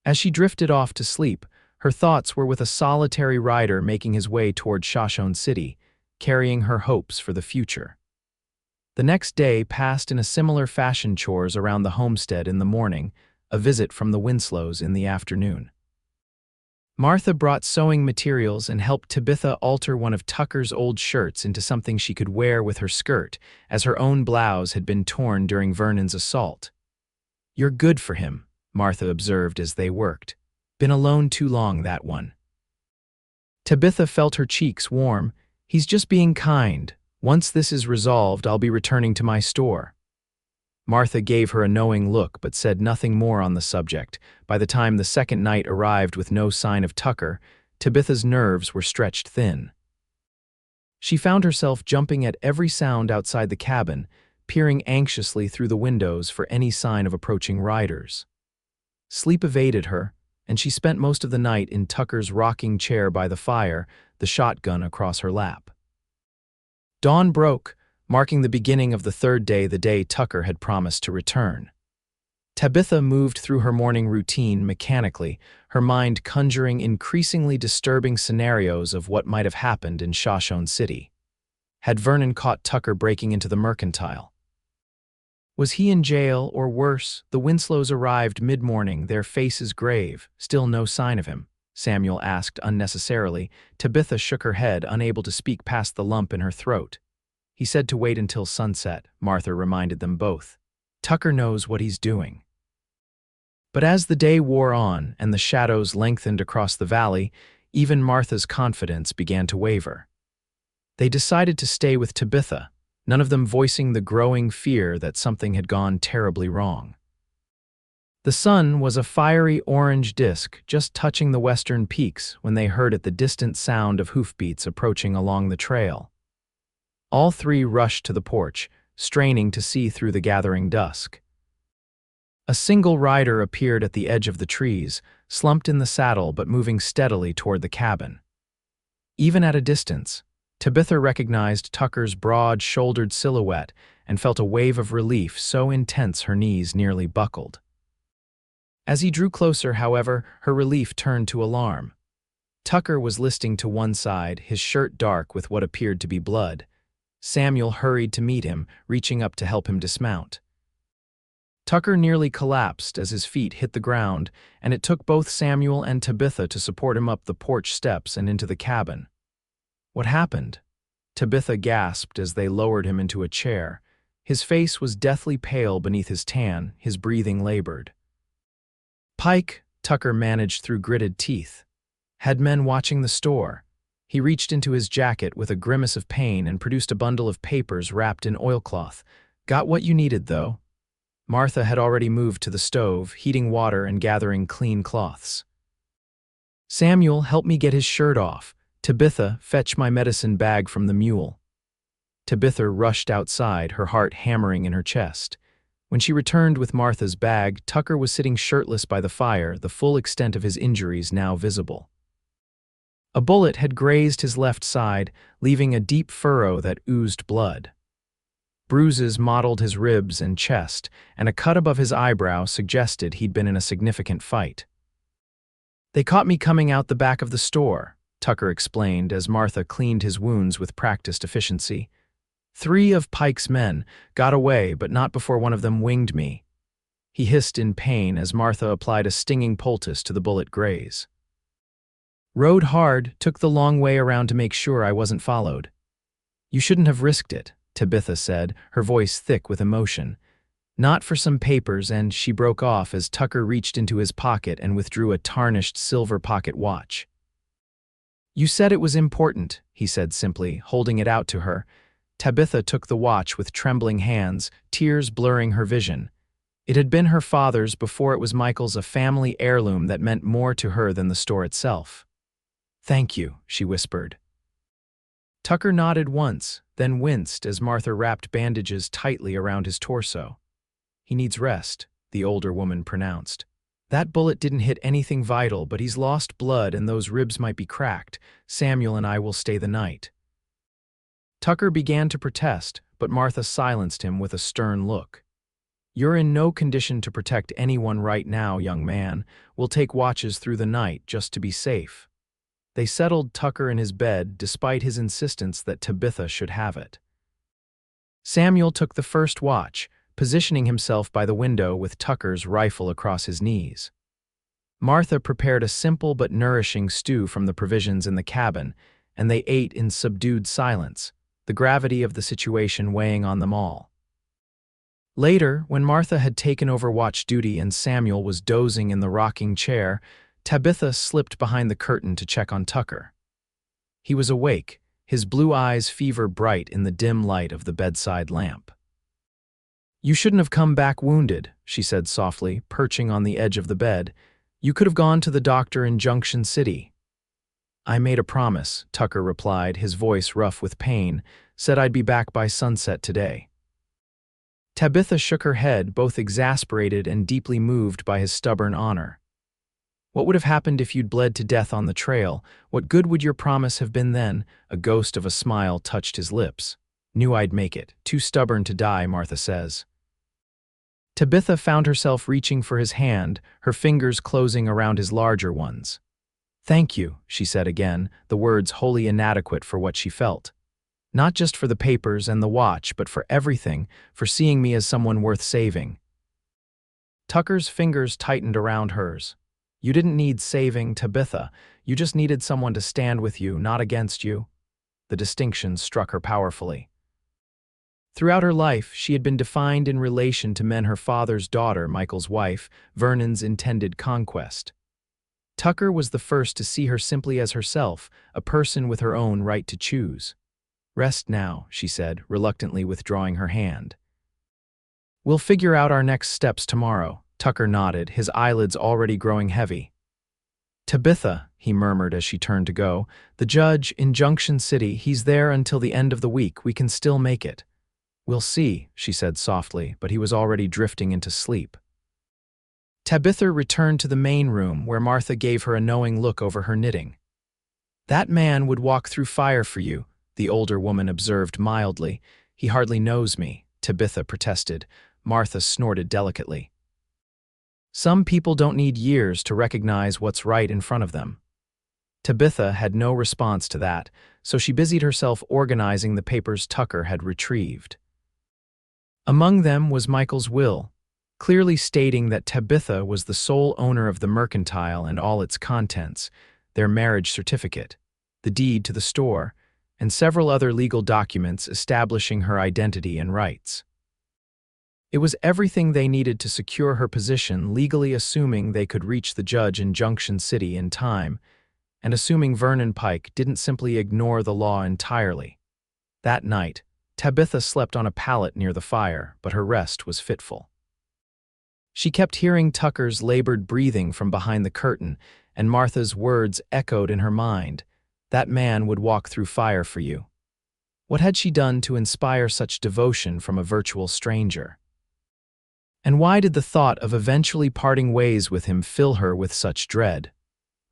As she drifted off to sleep, her thoughts were with a solitary rider making his way toward Shoshone City, carrying her hopes for the future. The next day passed in a similar fashion, chores around the homestead in the morning, a visit from the Winslows in the afternoon. Martha brought sewing materials and helped Tabitha alter one of Tucker's old shirts into something she could wear with her skirt, as her own blouse had been torn during Vernon's assault. "You're good for him," Martha observed as they worked. "Been alone too long, that one." Tabitha felt her cheeks warm. "He's just being kind. Once this is resolved, I'll be returning to my store." Martha gave her a knowing look but said nothing more on the subject. By the time the second night arrived with no sign of Tucker, Tabitha's nerves were stretched thin. She found herself jumping at every sound outside the cabin, peering anxiously through the windows for any sign of approaching riders. Sleep evaded her, and she spent most of the night in Tucker's rocking chair by the fire, the shotgun across her lap. Dawn broke, marking the beginning of the third day, the day Tucker had promised to return. Tabitha moved through her morning routine mechanically, her mind conjuring increasingly disturbing scenarios of what might have happened in Shoshone City. Had Vernon caught Tucker breaking into the mercantile? Was he in jail, or worse, the Winslows arrived mid-morning, their faces grave, still no sign of him? Samuel asked unnecessarily. Tabitha shook her head, unable to speak past the lump in her throat. "He said to wait until sunset," Martha reminded them both. "Tucker knows what he's doing." But as the day wore on and the shadows lengthened across the valley, even Martha's confidence began to waver. They decided to stay with Tabitha, none of them voicing the growing fear that something had gone terribly wrong. The sun was a fiery orange disk just touching the western peaks when they heard the distant sound of hoofbeats approaching along the trail. All three rushed to the porch, straining to see through the gathering dusk. A single rider appeared at the edge of the trees, slumped in the saddle but moving steadily toward the cabin. Even at a distance, Tabitha recognized Tucker's broad-shouldered silhouette and felt a wave of relief so intense her knees nearly buckled. As he drew closer, however, her relief turned to alarm. Tucker was listing to one side, his shirt dark with what appeared to be blood. Samuel hurried to meet him, reaching up to help him dismount. Tucker nearly collapsed as his feet hit the ground, and it took both Samuel and Tabitha to support him up the porch steps and into the cabin. "What happened?" Tabitha gasped as they lowered him into a chair. His face was deathly pale beneath his tan, his breathing labored. "Pike," Tucker managed through gritted teeth. "Had men watching the store." He reached into his jacket with a grimace of pain and produced a bundle of papers wrapped in oilcloth. "Got what you needed, though." Martha had already moved to the stove, heating water and gathering clean cloths. "Samuel, help me get his shirt off. Tabitha, fetch my medicine bag from the mule." Tabitha rushed outside, her heart hammering in her chest. When she returned with Martha's bag, Tucker was sitting shirtless by the fire, the full extent of his injuries now visible. A bullet had grazed his left side, leaving a deep furrow that oozed blood. Bruises mottled his ribs and chest, and a cut above his eyebrow suggested he'd been in a significant fight. "They caught me coming out the back of the store," Tucker explained as Martha cleaned his wounds with practiced efficiency. "3 of Pike's men got away, but not before one of them winged me." He hissed in pain as Martha applied a stinging poultice to the bullet graze. "Rode hard, took the long way around to make sure I wasn't followed." "You shouldn't have risked it," Tabitha said, her voice thick with emotion. "Not for some papers," and she broke off as Tucker reached into his pocket and withdrew a tarnished silver pocket watch. "You said it was important," he said simply, holding it out to her. Tabitha took the watch with trembling hands, tears blurring her vision. It had been her father's before it was Michael's, a family heirloom that meant more to her than the store itself. "Thank you," she whispered. Tucker nodded once, then winced as Martha wrapped bandages tightly around his torso. "He needs rest," the older woman pronounced. "That bullet didn't hit anything vital, but he's lost blood and those ribs might be cracked. Samuel and I will stay the night." Tucker began to protest, but Martha silenced him with a stern look. "You're in no condition to protect anyone right now, young man. We'll take watches through the night just to be safe." They settled Tucker in his bed despite his insistence that Tabitha should have it. Samuel took the first watch, positioning himself by the window with Tucker's rifle across his knees. Martha prepared a simple but nourishing stew from the provisions in the cabin, and they ate in subdued silence, the gravity of the situation weighing on them all. Later, when Martha had taken over watch duty and Samuel was dozing in the rocking chair, Tabitha slipped behind the curtain to check on Tucker. He was awake, his blue eyes fever bright in the dim light of the bedside lamp. "You shouldn't have come back wounded," she said softly, perching on the edge of the bed. "You could have gone to the doctor in Junction City." "I made a promise," Tucker replied, his voice rough with pain, "said I'd be back by sunset today." Tabitha shook her head, both exasperated and deeply moved by his stubborn honor. "What would have happened if you'd bled to death on the trail? What good would your promise have been then?" A ghost of a smile touched his lips. "Knew I'd make it. Too stubborn to die, Martha says." Tabitha found herself reaching for his hand, her fingers closing around his larger ones. "Thank you," she said again, the words wholly inadequate for what she felt. "Not just for the papers and the watch, but for everything, for seeing me as someone worth saving." Tucker's fingers tightened around hers. "You didn't need saving, Tabitha. You just needed someone to stand with you, not against you." The distinction struck her powerfully. Throughout her life, she had been defined in relation to men her father's daughter, Michael's wife, Vernon's intended conquest. Tucker was the first to see her simply as herself, a person with her own right to choose. "Rest now," she said, reluctantly withdrawing her hand. "We'll figure out our next steps tomorrow." Tucker nodded, his eyelids already growing heavy. "Tabitha," he murmured as she turned to go, "the judge in Junction City, he's there until the end of the week. We can still make it." "We'll see," she said softly, but he was already drifting into sleep. Tabitha returned to the main room where Martha gave her a knowing look over her knitting. "That man would walk through fire for you," the older woman observed mildly. "He hardly knows me." Tabitha protested. Martha snorted delicately. Some people don't need years to recognize what's right in front of them. Tabitha had no response to that, so she busied herself organizing the papers Tucker had retrieved. Among them was Michael's will, clearly stating that Tabitha was the sole owner of the mercantile and all its contents, their marriage certificate, the deed to the store, and several other legal documents establishing her identity and rights. It was everything they needed to secure her position, legally assuming they could reach the judge in Junction City in time, and assuming Vernon Pike didn't simply ignore the law entirely. That night, Tabitha slept on a pallet near the fire, but her rest was fitful. She kept hearing Tucker's labored breathing from behind the curtain, and Martha's words echoed in her mind. That man would walk through fire for you. What had she done to inspire such devotion from a virtual stranger? And why did the thought of eventually parting ways with him fill her with such dread?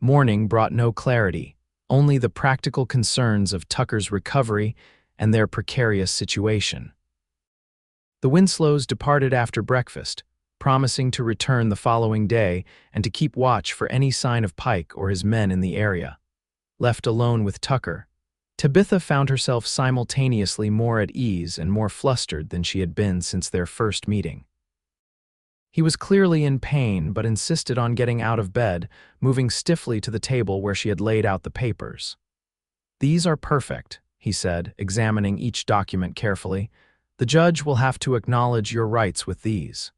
Morning brought no clarity, only the practical concerns of Tucker's recovery and their precarious situation. The Winslows departed after breakfast, promising to return the following day and to keep watch for any sign of Pike or his men in the area. Left alone with Tucker, Tabitha found herself simultaneously more at ease and more flustered than she had been since their first meeting. He was clearly in pain but insisted on getting out of bed, moving stiffly to the table where she had laid out the papers. "These are perfect," he said, examining each document carefully. "The judge will have to acknowledge your rights with these."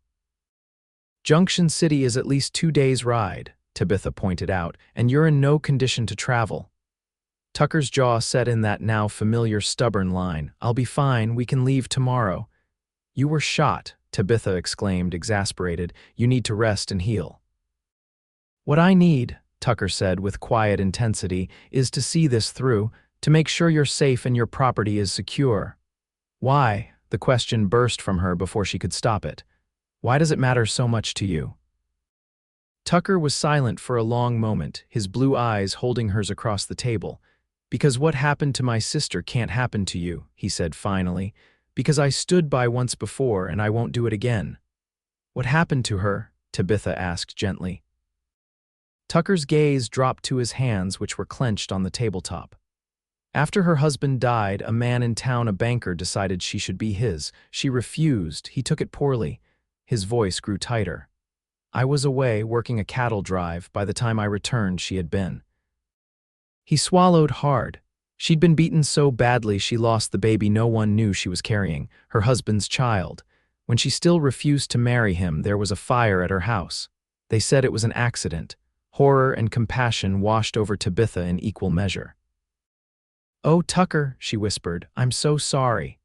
"Junction City is at least 2 days' ride," Tabitha pointed out, "and you're in no condition to travel." Tucker's jaw set in that now familiar stubborn line. "I'll be fine, we can leave tomorrow." "You were shot," Tabitha exclaimed, exasperated. "You need to rest and heal." "What I need," Tucker said with quiet intensity, "is to see this through, to make sure you're safe and your property is secure." "Why?" The question burst from her before she could stop it. "Why does it matter so much to you?" Tucker was silent for a long moment, his blue eyes holding hers across the table. "Because what happened to my sister can't happen to you," he said finally. "Because I stood by once before and I won't do it again." "What happened to her?" Tabitha asked gently. Tucker's gaze dropped to his hands, which were clenched on the tabletop. "After her husband died, a man in town, a banker, decided she should be his. She refused. He took it poorly." His voice grew tighter. "I was away working a cattle drive. By the time I returned, she had been." He swallowed hard. She'd been beaten so badly she lost the baby no one knew she was carrying, her husband's child. When she still refused to marry him, there was a fire at her house. They said it was an accident. Horror and compassion washed over Tabitha in equal measure. "Oh, Tucker," she whispered, "I'm so sorry."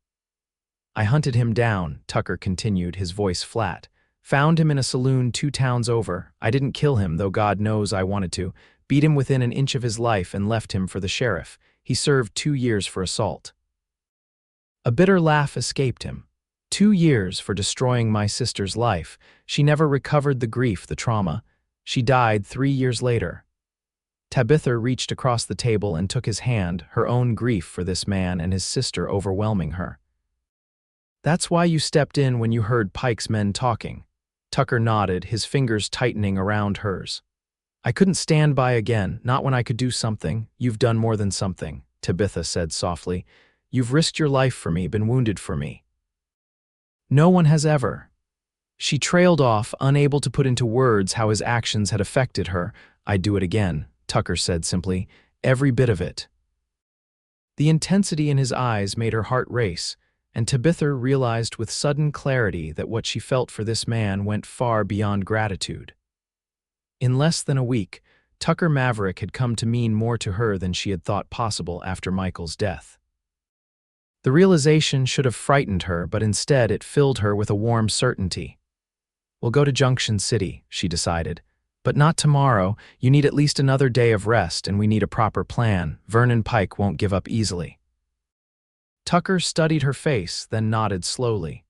"I hunted him down," Tucker continued, his voice flat. "Found him in a saloon 2 towns over. I didn't kill him, though God knows I wanted to. Beat him within an inch of his life and left him for the sheriff. He served 2 years for assault." A bitter laugh escaped him. 2 years for destroying my sister's life. She never recovered the grief, the trauma. She died 3 years later. Tabitha reached across the table and took his hand, her own grief for this man and his sister overwhelming her. "That's why you stepped in when you heard Pike's men talking." Tucker nodded, his fingers tightening around hers. "I couldn't stand by again, not when I could do something." "You've done more than something," Tabitha said softly. "You've risked your life for me, been wounded for me." "No one has ever." She trailed off, unable to put into words how his actions had affected her. "I'd do it again," Tucker said simply. "Every bit of it." The intensity in his eyes made her heart race, and Tabitha realized with sudden clarity that what she felt for this man went far beyond gratitude. In less than a week, Tucker Maverick had come to mean more to her than she had thought possible after Michael's death. The realization should have frightened her, but instead it filled her with a warm certainty. "We'll go to Junction City," she decided. "But not tomorrow. You need at least another day of rest, and we need a proper plan. Vernon Pike won't give up easily." Tucker studied her face, then nodded slowly.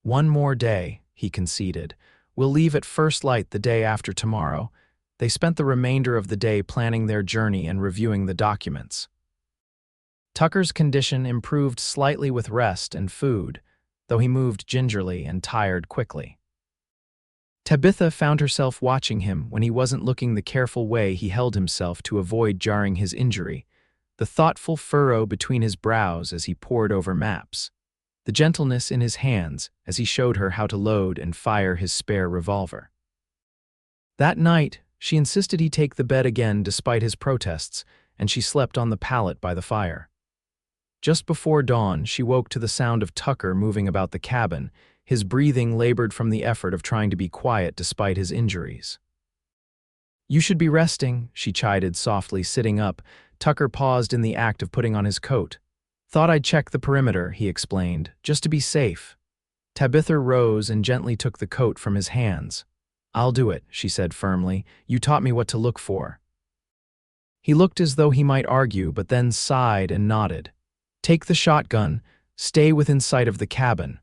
"1 more day," he conceded. "We'll leave at first light the day after tomorrow." They spent the remainder of the day planning their journey and reviewing the documents. Tucker's condition improved slightly with rest and food, though he moved gingerly and tired quickly. Tabitha found herself watching him when he wasn't looking, the careful way he held himself to avoid jarring his injury, the thoughtful furrow between his brows as he pored over maps, the gentleness in his hands as he showed her how to load and fire his spare revolver. That night, she insisted he take the bed again despite his protests, and she slept on the pallet by the fire. Just before dawn, she woke to the sound of Tucker moving about the cabin, his breathing labored from the effort of trying to be quiet despite his injuries. "You should be resting," she chided softly, sitting up. Tucker paused in the act of putting on his coat. "Thought I'd check the perimeter," he explained, "just to be safe." Tabitha rose and gently took the coat from his hands. "I'll do it," she said firmly. "You taught me what to look for." He looked as though he might argue, but then sighed and nodded. "Take the shotgun. Stay within sight of the cabin."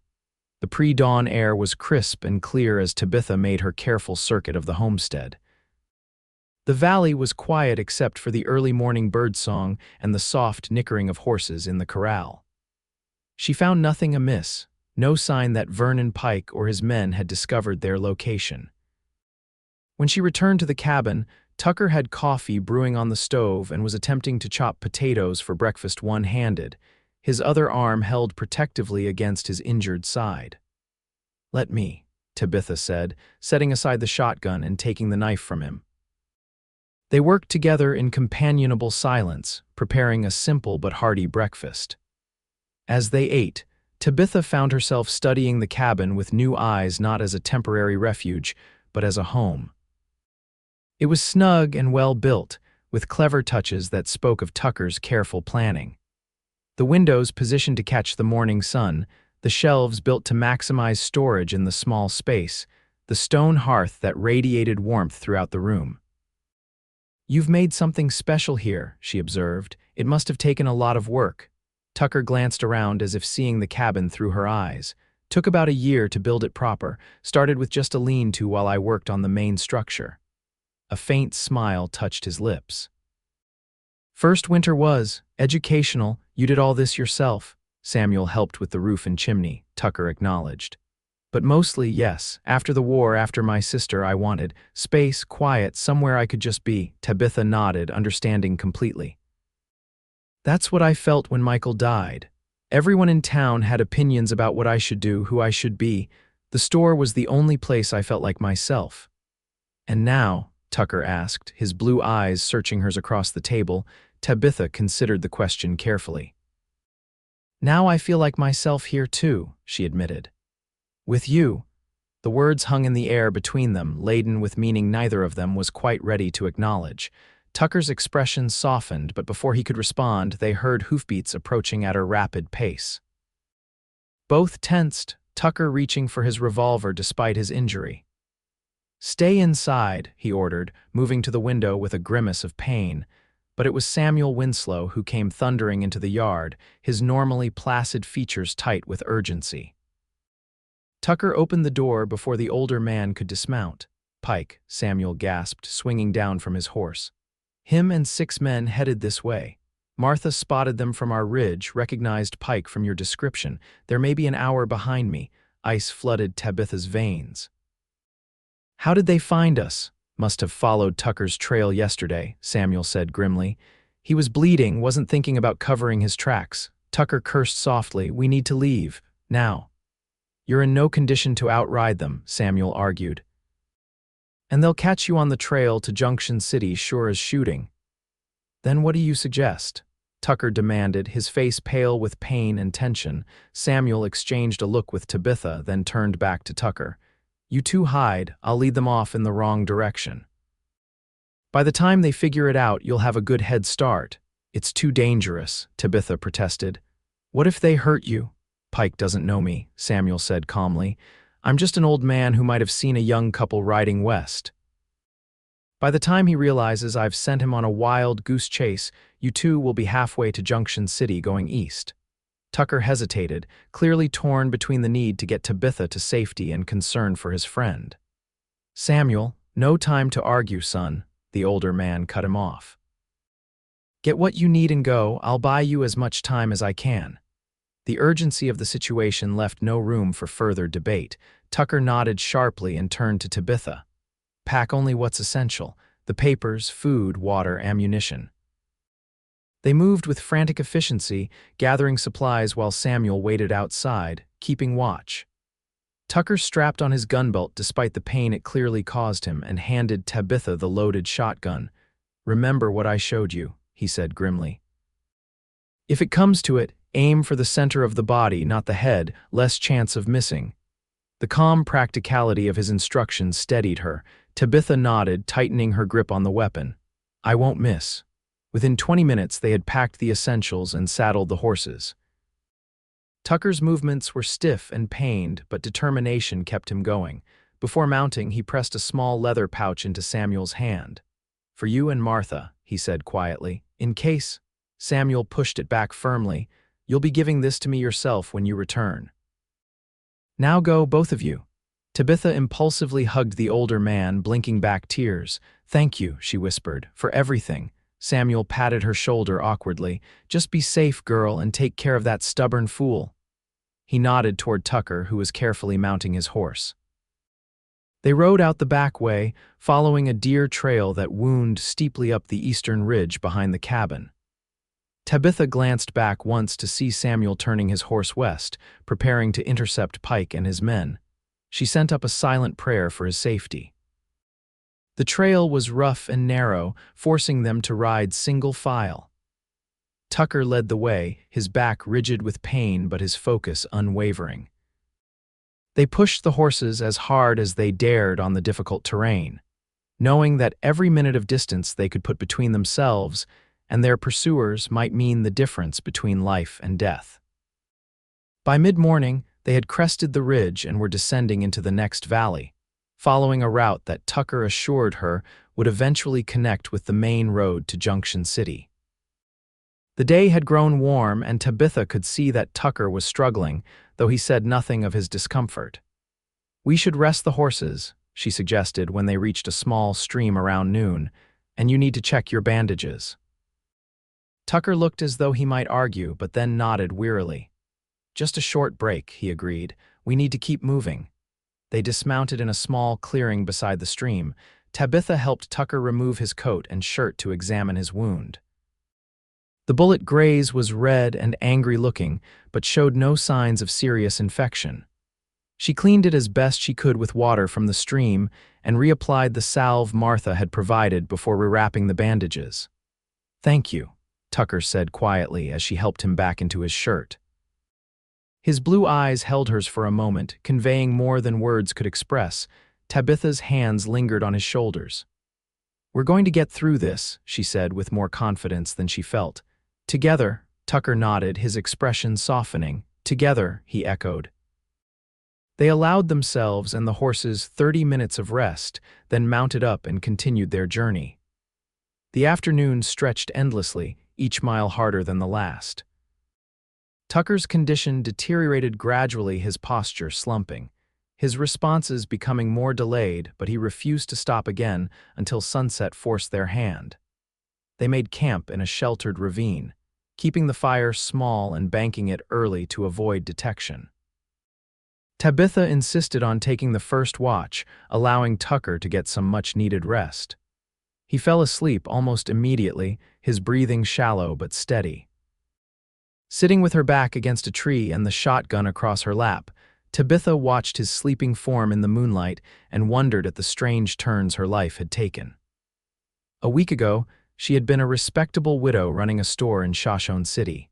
The pre-dawn air was crisp and clear as Tabitha made her careful circuit of the homestead. The valley was quiet except for the early morning birdsong and the soft nickering of horses in the corral. She found nothing amiss, no sign that Vernon Pike or his men had discovered their location. When she returned to the cabin, Tucker had coffee brewing on the stove and was attempting to chop potatoes for breakfast one-handed, his other arm held protectively against his injured side. "Let me," Tabitha said, setting aside the shotgun and taking the knife from him. They worked together in companionable silence, preparing a simple but hearty breakfast. As they ate, Tabitha found herself studying the cabin with new eyes, not as a temporary refuge, but as a home. It was snug and well-built, with clever touches that spoke of Tucker's careful planning. The windows positioned to catch the morning sun, the shelves built to maximize storage in the small space, the stone hearth that radiated warmth throughout the room. "You've made something special here," she observed. "It must have taken a lot of work." Tucker glanced around as if seeing the cabin through her eyes. "Took about a year to build it proper. Started with just a lean-to while I worked on the main structure." A faint smile touched his lips. "First winter was educational. You did all this yourself." Samuel helped with the roof and chimney, Tucker acknowledged. "But mostly, yes. After the war, after my sister, I wanted space, quiet, somewhere I could just be." Tabitha nodded, understanding completely. "That's what I felt when Michael died. Everyone in town had opinions about what I should do, who I should be. The store was the only place I felt like myself." "And now?" Tucker asked, his blue eyes searching hers across the table. Tabitha considered the question carefully. "Now I feel like myself here too," she admitted. "With you." The words hung in the air between them, laden with meaning neither of them was quite ready to acknowledge. Tucker's expression softened, but before he could respond, they heard hoofbeats approaching at a rapid pace. Both tensed, Tucker reaching for his revolver despite his injury. "Stay inside," he ordered, moving to the window with a grimace of pain. But it was Samuel Winslow who came thundering into the yard, his normally placid features tight with urgency. Tucker opened the door before the older man could dismount. "Pike," Samuel gasped, swinging down from his horse. "Him and 6 men headed this way. Martha spotted them from our ridge, recognized Pike from your description. They're maybe an hour behind me." Ice flooded Tabitha's veins. "How did they find us?" "Must have followed Tucker's trail yesterday," Samuel said grimly. "He was bleeding, wasn't thinking about covering his tracks." Tucker cursed softly. "We need to leave. Now." "You're in no condition to outride them," Samuel argued. "And they'll catch you on the trail to Junction City, sure as shooting." "Then what do you suggest?" Tucker demanded, his face pale with pain and tension. Samuel exchanged a look with Tabitha, then turned back to Tucker. "You two hide. I'll lead them off in the wrong direction. By the time they figure it out, you'll have a good head start." "It's too dangerous," Tabitha protested. "What if they hurt you?" "Pike doesn't know me," Samuel said calmly. "I'm just an old man who might have seen a young couple riding west. By the time he realizes I've sent him on a wild goose chase, you two will be halfway to Junction City going east." Tucker hesitated, clearly torn between the need to get Tabitha to safety and concern for his friend. "Samuel, no time to argue, son," the older man cut him off. "Get what you need and go. I'll buy you as much time as I can." The urgency of the situation left no room for further debate. Tucker nodded sharply and turned to Tabitha. Pack only what's essential: the papers, food, water, ammunition. They moved with frantic efficiency, gathering supplies while Samuel waited outside, keeping watch. Tucker strapped on his gun belt despite the pain it clearly caused him and handed Tabitha the loaded shotgun. "Remember what I showed you," he said grimly. "If it comes to it, aim for the center of the body, not the head, less chance of missing." The calm practicality of his instructions steadied her. Tabitha nodded, tightening her grip on the weapon. "I won't miss." Within 20 minutes, they had packed the essentials and saddled the horses. Tucker's movements were stiff and pained, but determination kept him going. Before mounting, he pressed a small leather pouch into Samuel's hand. "For you and Martha," he said quietly. "In case—" Samuel pushed it back firmly. "You'll be giving this to me yourself when you return. Now go, both of you." Tabitha impulsively hugged the older man, blinking back tears. "Thank you," she whispered, "for everything." Samuel patted her shoulder awkwardly. "Just be safe, girl, and take care of that stubborn fool." He nodded toward Tucker, who was carefully mounting his horse. They rode out the back way, following a deer trail that wound steeply up the eastern ridge behind the cabin. Tabitha glanced back once to see Samuel turning his horse west, preparing to intercept Pike and his men. She sent up a silent prayer for his safety. The trail was rough and narrow, forcing them to ride single file. Tucker led the way, his back rigid with pain but his focus unwavering. They pushed the horses as hard as they dared on the difficult terrain, knowing that every minute of distance they could put between themselves and their pursuers might mean the difference between life and death. By mid-morning, they had crested the ridge and were descending into the next valley, following a route that Tucker assured her would eventually connect with the main road to Junction City. The day had grown warm, and Tabitha could see that Tucker was struggling, though he said nothing of his discomfort. "We should rest the horses," she suggested when they reached a small stream around noon, "and you need to check your bandages." Tucker looked as though he might argue, but then nodded wearily. "Just a short break," he agreed. "We need to keep moving." They dismounted in a small clearing beside the stream. Tabitha helped Tucker remove his coat and shirt to examine his wound. The bullet graze was red and angry-looking, but showed no signs of serious infection. She cleaned it as best she could with water from the stream and reapplied the salve Martha had provided before rewrapping the bandages. "Thank you," Tucker said quietly as she helped him back into his shirt. His blue eyes held hers for a moment, conveying more than words could express. Tabitha's hands lingered on his shoulders. "We're going to get through this," she said with more confidence than she felt. "Together," Tucker nodded, his expression softening. "Together," he echoed. They allowed themselves and the horses 30 minutes of rest, then mounted up and continued their journey. The afternoon stretched endlessly, each mile harder than the last. Tucker's condition deteriorated gradually, his posture slumping, his responses becoming more delayed, but he refused to stop again until sunset forced their hand. They made camp in a sheltered ravine, keeping the fire small and banking it early to avoid detection. Tabitha insisted on taking the first watch, allowing Tucker to get some much-needed rest. He fell asleep almost immediately, his breathing shallow but steady. Sitting with her back against a tree and the shotgun across her lap, Tabitha watched his sleeping form in the moonlight and wondered at the strange turns her life had taken. A week ago, she had been a respectable widow running a store in Shoshone City.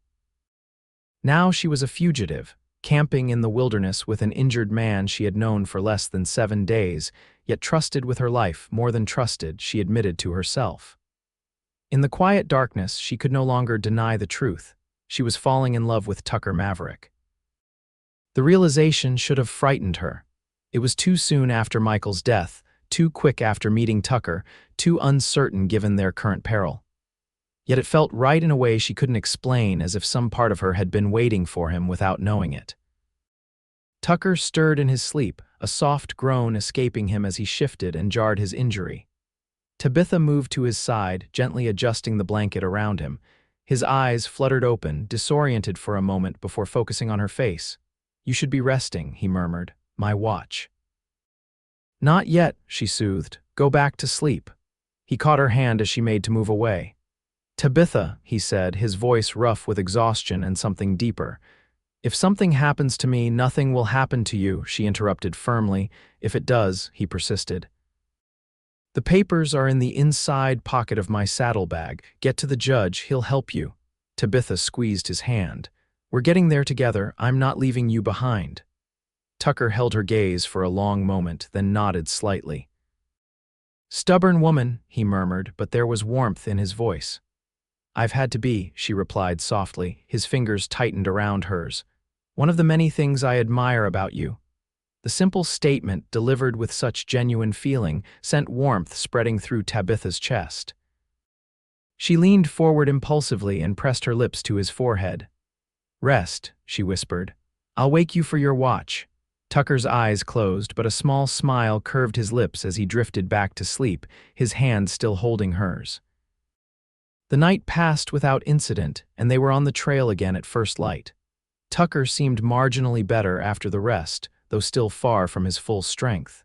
Now she was a fugitive, camping in the wilderness with an injured man she had known for less than 7 days, yet trusted with her life more than trusted, she admitted to herself. In the quiet darkness, she could no longer deny the truth. She was falling in love with Tucker Maverick. The realization should have frightened her. It was too soon after Michael's death, too quick after meeting Tucker, too uncertain given their current peril. Yet it felt right in a way she couldn't explain, as if some part of her had been waiting for him without knowing it. Tucker stirred in his sleep, a soft groan escaping him as he shifted and jarred his injury. Tabitha moved to his side, gently adjusting the blanket around him. His eyes fluttered open, disoriented for a moment before focusing on her face. "You should be resting," he murmured. "My watch." "Not yet," she soothed. "Go back to sleep." He caught her hand as she made to move away. "Tabitha," he said, his voice rough with exhaustion and something deeper. "If something happens to me, nothing will happen to you," she interrupted firmly. "If it does," he persisted. "The papers are in the inside pocket of my saddlebag. Get to the judge, he'll help you." Tabitha squeezed his hand. "We're getting there together. I'm not leaving you behind." Tucker held her gaze for a long moment, then nodded slightly. "Stubborn woman," he murmured, but there was warmth in his voice. "I've had to be," she replied softly, his fingers tightened around hers. "One of the many things I admire about you." The simple statement, delivered with such genuine feeling, sent warmth spreading through Tabitha's chest. She leaned forward impulsively and pressed her lips to his forehead. "Rest," she whispered. "I'll wake you for your watch." Tucker's eyes closed, but a small smile curved his lips as he drifted back to sleep, his hand still holding hers. The night passed without incident, and they were on the trail again at first light. Tucker seemed marginally better after the rest, though still far from his full strength.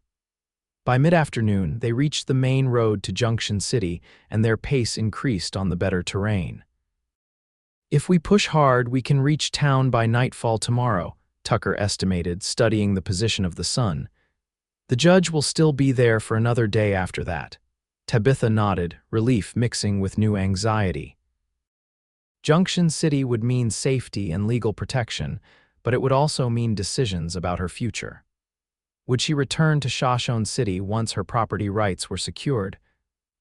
By mid-afternoon, they reached the main road to Junction City, and their pace increased on the better terrain. "If we push hard, we can reach town by nightfall tomorrow," Tucker estimated, studying the position of the sun. "The judge will still be there for another day after that." Tabitha nodded, relief mixing with new anxiety. Junction City would mean safety and legal protection, but it would also mean decisions about her future. Would she return to Shoshone City once her property rights were secured?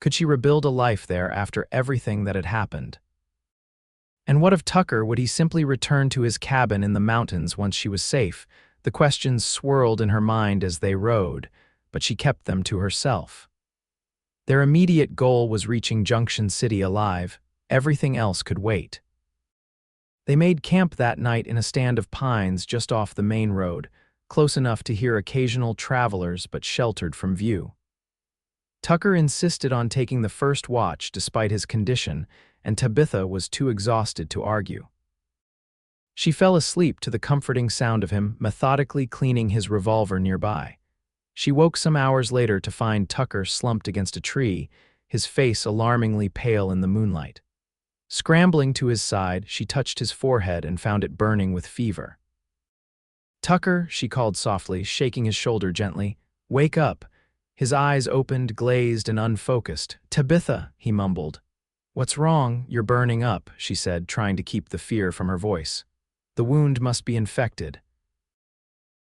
Could she rebuild a life there after everything that had happened? And what of Tucker? Would he simply return to his cabin in the mountains once she was safe? The questions swirled in her mind as they rode, but she kept them to herself. Their immediate goal was reaching Junction City alive. Everything else could wait. They made camp that night in a stand of pines just off the main road, close enough to hear occasional travelers but sheltered from view. Tucker insisted on taking the first watch despite his condition, and Tabitha was too exhausted to argue. She fell asleep to the comforting sound of him methodically cleaning his revolver nearby. She woke some hours later to find Tucker slumped against a tree, his face alarmingly pale in the moonlight. Scrambling to his side, she touched his forehead and found it burning with fever. "Tucker," she called softly, shaking his shoulder gently. "Wake up." His eyes opened, glazed and unfocused. "Tabitha," he mumbled. "What's wrong? You're burning up," she said, trying to keep the fear from her voice. "The wound must be infected."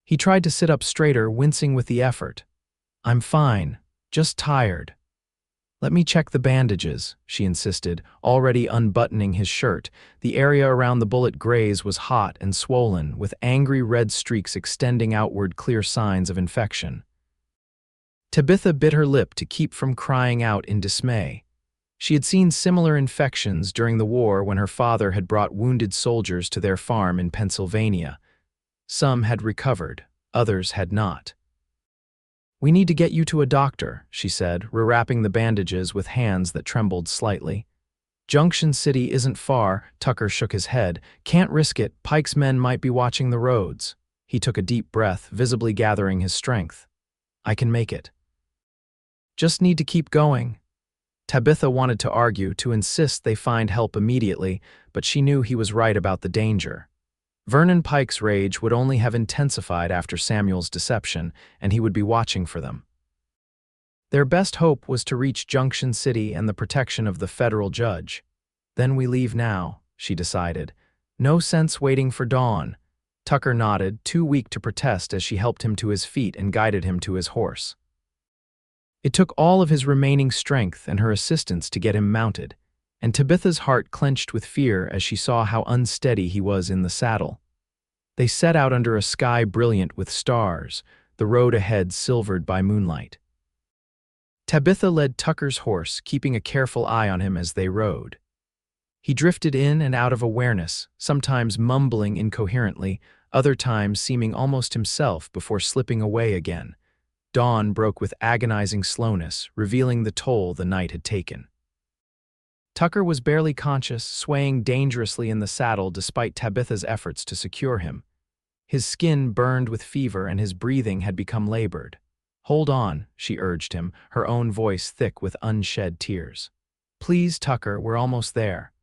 He tried to sit up straighter, wincing with the effort. "I'm fine, just tired." "Let me check the bandages," she insisted, already unbuttoning his shirt. The area around the bullet graze was hot and swollen, with angry red streaks extending outward, clear signs of infection. Tabitha bit her lip to keep from crying out in dismay. She had seen similar infections during the war when her father had brought wounded soldiers to their farm in Pennsylvania. Some had recovered, others had not. "We need to get you to a doctor," she said, rewrapping the bandages with hands that trembled slightly. "Junction City isn't far," Tucker shook his head. "Can't risk it, Pike's men might be watching the roads." He took a deep breath, visibly gathering his strength. "I can make it. Just need to keep going." Tabitha wanted to argue, to insist they find help immediately, but she knew he was right about the danger. Vernon Pike's rage would only have intensified after Samuel's deception, and he would be watching for them. Their best hope was to reach Junction City and the protection of the federal judge. "Then we leave now," she decided. "No sense waiting for dawn." Tucker nodded, too weak to protest as she helped him to his feet and guided him to his horse. It took all of his remaining strength and her assistance to get him mounted, and Tabitha's heart clenched with fear as she saw how unsteady he was in the saddle. They set out under a sky brilliant with stars, the road ahead silvered by moonlight. Tabitha led Tucker's horse, keeping a careful eye on him as they rode. He drifted in and out of awareness, sometimes mumbling incoherently, other times seeming almost himself before slipping away again. Dawn broke with agonizing slowness, revealing the toll the night had taken. Tucker was barely conscious, swaying dangerously in the saddle despite Tabitha's efforts to secure him. His skin burned with fever and his breathing had become labored. "Hold on," she urged him, her own voice thick with unshed tears. "Please, Tucker, we're almost there."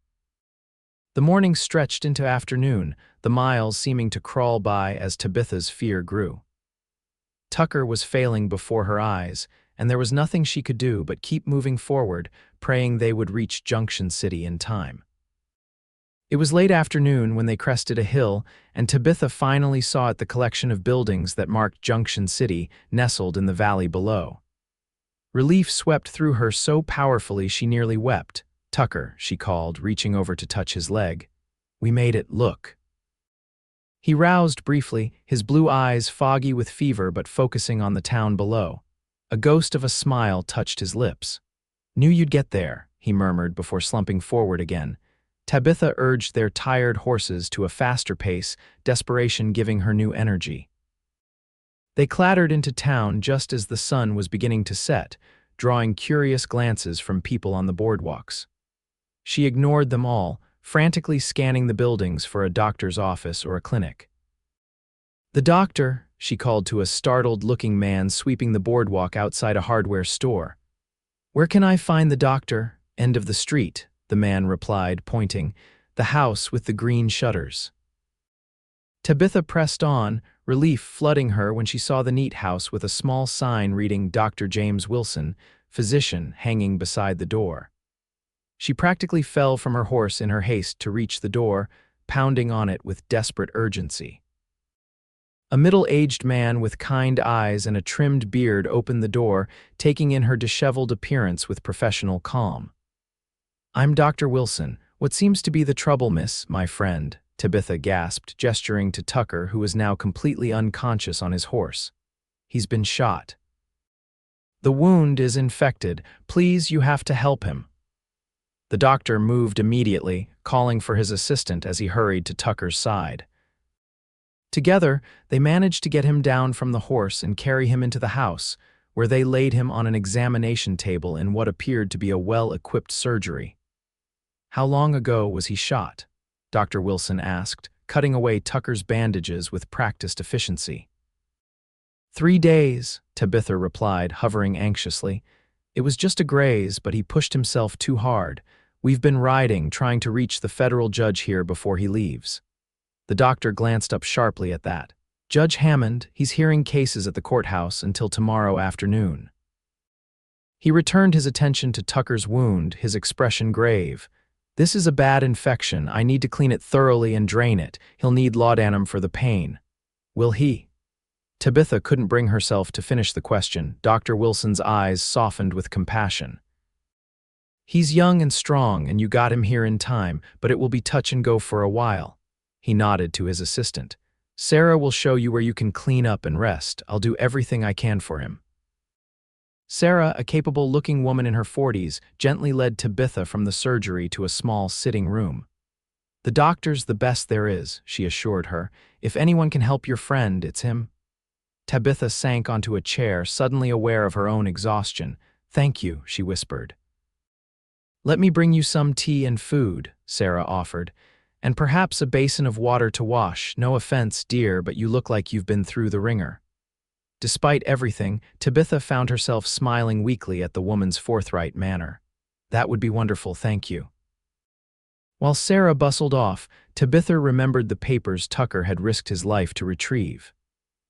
The morning stretched into afternoon, the miles seeming to crawl by as Tabitha's fear grew. Tucker was failing before her eyes, and there was nothing she could do but keep moving forward, praying they would reach Junction City in time. It was late afternoon when they crested a hill, and Tabitha finally saw it, the collection of buildings that marked Junction City, nestled in the valley below. Relief swept through her so powerfully she nearly wept. "Tucker," she called, reaching over to touch his leg. "We made it, look." He roused briefly, his blue eyes foggy with fever but focusing on the town below. A ghost of a smile touched his lips. "Knew you'd get there," he murmured before slumping forward again. Tabitha urged their tired horses to a faster pace, desperation giving her new energy. They clattered into town just as the sun was beginning to set, drawing curious glances from people on the boardwalks. She ignored them all, frantically scanning the buildings for a doctor's office or a clinic. "The doctor," she called to a startled-looking man sweeping the boardwalk outside a hardware store. "Where can I find the doctor?" "End of the street," the man replied, pointing. "The house with the green shutters." Tabitha pressed on, relief flooding her when she saw the neat house with a small sign reading Dr. James Wilson, physician, hanging beside the door. She practically fell from her horse in her haste to reach the door, pounding on it with desperate urgency. A middle-aged man with kind eyes and a trimmed beard opened the door, taking in her disheveled appearance with professional calm. "I'm Dr. Wilson. What seems to be the trouble, miss, my friend?" Tabitha gasped, gesturing to Tucker, who was now completely unconscious on his horse. "He's been shot. The wound is infected. Please, you have to help him." The doctor moved immediately, calling for his assistant as he hurried to Tucker's side. Together, they managed to get him down from the horse and carry him into the house, where they laid him on an examination table in what appeared to be a well-equipped surgery. "How long ago was he shot?" Dr. Wilson asked, cutting away Tucker's bandages with practiced efficiency. 3 days, Tabitha replied, hovering anxiously. "It was just a graze, but he pushed himself too hard. We've been riding, trying to reach the federal judge here before he leaves." The doctor glanced up sharply at that. "Judge Hammond, he's hearing cases at the courthouse until tomorrow afternoon." He returned his attention to Tucker's wound, his expression grave. "This is a bad infection. I need to clean it thoroughly and drain it. He'll need laudanum for the pain." "Will he?" Tabitha couldn't bring herself to finish the question. Dr. Wilson's eyes softened with compassion. "He's young and strong, and you got him here in time, but it will be touch and go for a while." He nodded to his assistant. "Sarah will show you where you can clean up and rest. I'll do everything I can for him." Sarah, a capable-looking woman in her 40s, gently led Tabitha from the surgery to a small sitting room. "The doctor's the best there is," she assured her. "If anyone can help your friend, it's him." Tabitha sank onto a chair, suddenly aware of her own exhaustion. "Thank you," she whispered. "Let me bring you some tea and food," Sarah offered, "and perhaps a basin of water to wash. No offense, dear, but you look like you've been through the ringer." Despite everything, Tabitha found herself smiling weakly at the woman's forthright manner. "That would be wonderful, thank you." While Sarah bustled off, Tabitha remembered the papers Tucker had risked his life to retrieve.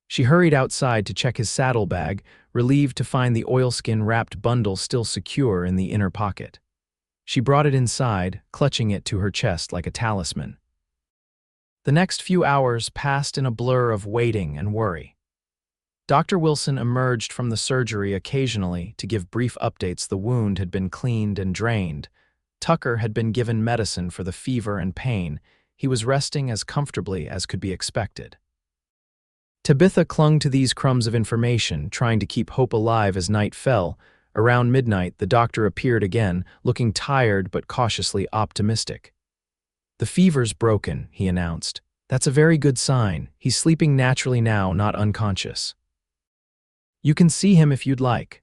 She hurried outside to check his saddlebag, relieved to find the oilskin-wrapped bundle still secure in the inner pocket. She brought it inside, clutching it to her chest like a talisman. The next few hours passed in a blur of waiting and worry. Dr. Wilson emerged from the surgery occasionally to give brief updates. The wound had been cleaned and drained. Tucker had been given medicine for the fever and pain. He was resting as comfortably as could be expected. Tabitha clung to these crumbs of information, trying to keep hope alive as night fell. Around midnight, the doctor appeared again, looking tired but cautiously optimistic. "The fever's broken," he announced. "That's a very good sign. He's sleeping naturally now, not unconscious. You can see him if you'd like."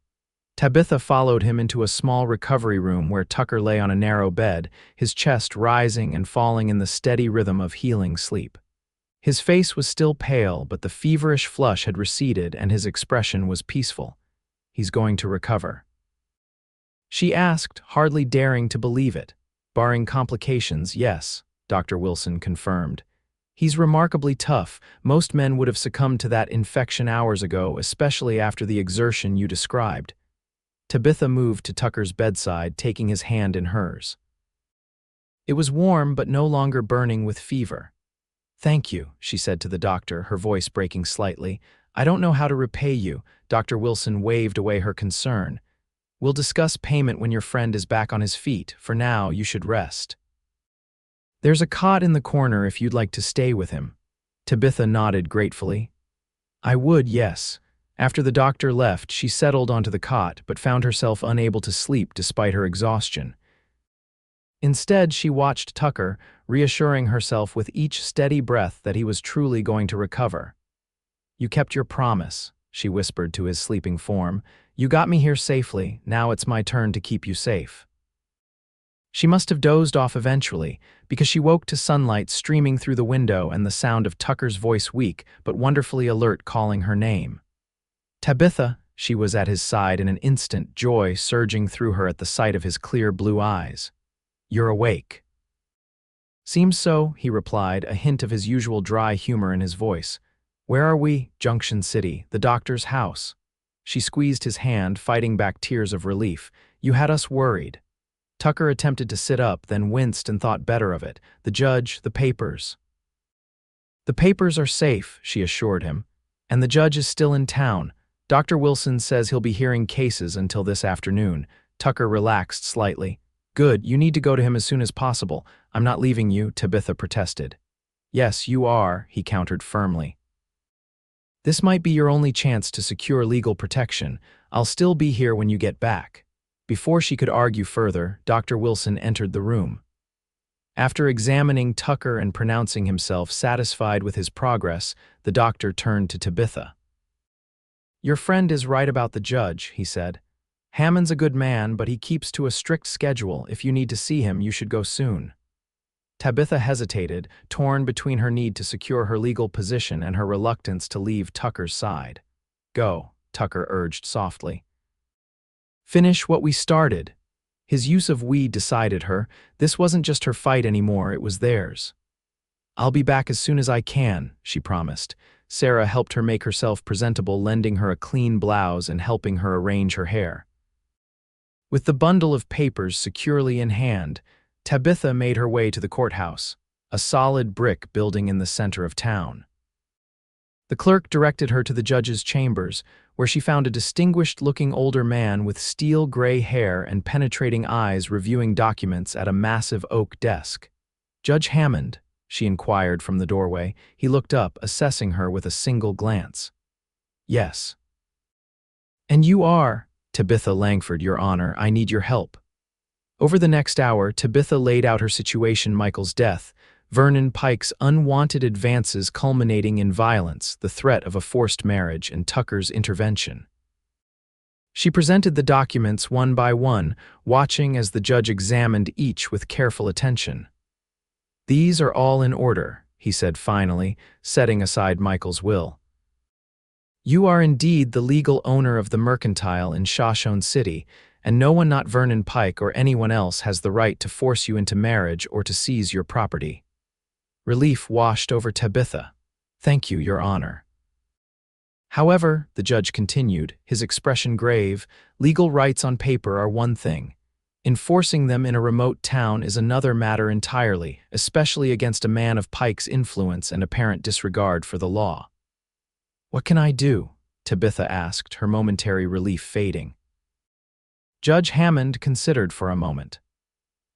Tabitha followed him into a small recovery room where Tucker lay on a narrow bed, his chest rising and falling in the steady rhythm of healing sleep. His face was still pale, but the feverish flush had receded and his expression was peaceful. "He's going to recover?" she asked, hardly daring to believe it. "Barring complications, yes," Dr. Wilson confirmed. "He's remarkably tough. Most men would have succumbed to that infection hours ago, especially after the exertion you described." Tabitha moved to Tucker's bedside, taking his hand in hers. It was warm but no longer burning with fever. "Thank you," she said to the doctor, her voice breaking slightly. "I don't know how to repay you." Dr. Wilson waved away her concern. "We'll discuss payment when your friend is back on his feet. For now, you should rest. There's a cot in the corner if you'd like to stay with him." Tabitha nodded gratefully. "I would, yes." After the doctor left, she settled onto the cot, but found herself unable to sleep despite her exhaustion. Instead, she watched Tucker, reassuring herself with each steady breath that he was truly going to recover. "You kept your promise," she whispered to his sleeping form. "You got me here safely. Now it's my turn to keep you safe." She must have dozed off eventually, because she woke to sunlight streaming through the window and the sound of Tucker's voice, weak but wonderfully alert, calling her name. "Tabitha," she was at his side in an instant, joy surging through her at the sight of his clear blue eyes. "You're awake." "Seems so," he replied, a hint of his usual dry humor in his voice. "Where are we?" "Junction City, the doctor's house." She squeezed his hand, fighting back tears of relief. "You had us worried." Tucker attempted to sit up, then winced and thought better of it. "The judge, the papers." "The papers are safe," she assured him. "And the judge is still in town. Dr. Wilson says he'll be hearing cases until this afternoon." Tucker relaxed slightly. "Good, you need to go to him as soon as possible." "I'm not leaving you," Tabitha protested. "Yes, you are," he countered firmly. "This might be your only chance to secure legal protection. I'll still be here when you get back." Before she could argue further, Dr. Wilson entered the room. After examining Tucker and pronouncing himself satisfied with his progress, the doctor turned to Tabitha. "Your friend is right about the judge," he said. "Hammond's a good man, but he keeps to a strict schedule. If you need to see him, you should go soon." Tabitha hesitated, torn between her need to secure her legal position and her reluctance to leave Tucker's side. "Go," Tucker urged softly. "Finish what we started." His use of "we" decided her. This wasn't just her fight anymore, it was theirs. "I'll be back as soon as I can," she promised. Sarah helped her make herself presentable, lending her a clean blouse and helping her arrange her hair. With the bundle of papers securely in hand, Tabitha made her way to the courthouse, a solid brick building in the center of town. The clerk directed her to the judge's chambers, where she found a distinguished-looking older man with steel gray hair and penetrating eyes reviewing documents at a massive oak desk. "Judge Hammond?" she inquired from the doorway. He looked up, assessing her with a single glance. "Yes." "And you are?" "Tabitha Langford, Your Honor. I need your help." Over the next hour, Tabitha laid out her situation: Michael's death, Vernon Pike's unwanted advances culminating in violence, the threat of a forced marriage, and Tucker's intervention. She presented the documents one by one, watching as the judge examined each with careful attention. "These are all in order," he said finally, setting aside Michael's will. "You are indeed the legal owner of the mercantile in Shoshone City, and no one, not Vernon Pike or anyone else, has the right to force you into marriage or to seize your property." Relief washed over Tabitha. "Thank you, Your Honor." "However," the judge continued, his expression grave, "legal rights on paper are one thing. Enforcing them in a remote town is another matter entirely, especially against a man of Pike's influence and apparent disregard for the law." "What can I do?" Tabitha asked, her momentary relief fading. Judge Hammond considered for a moment.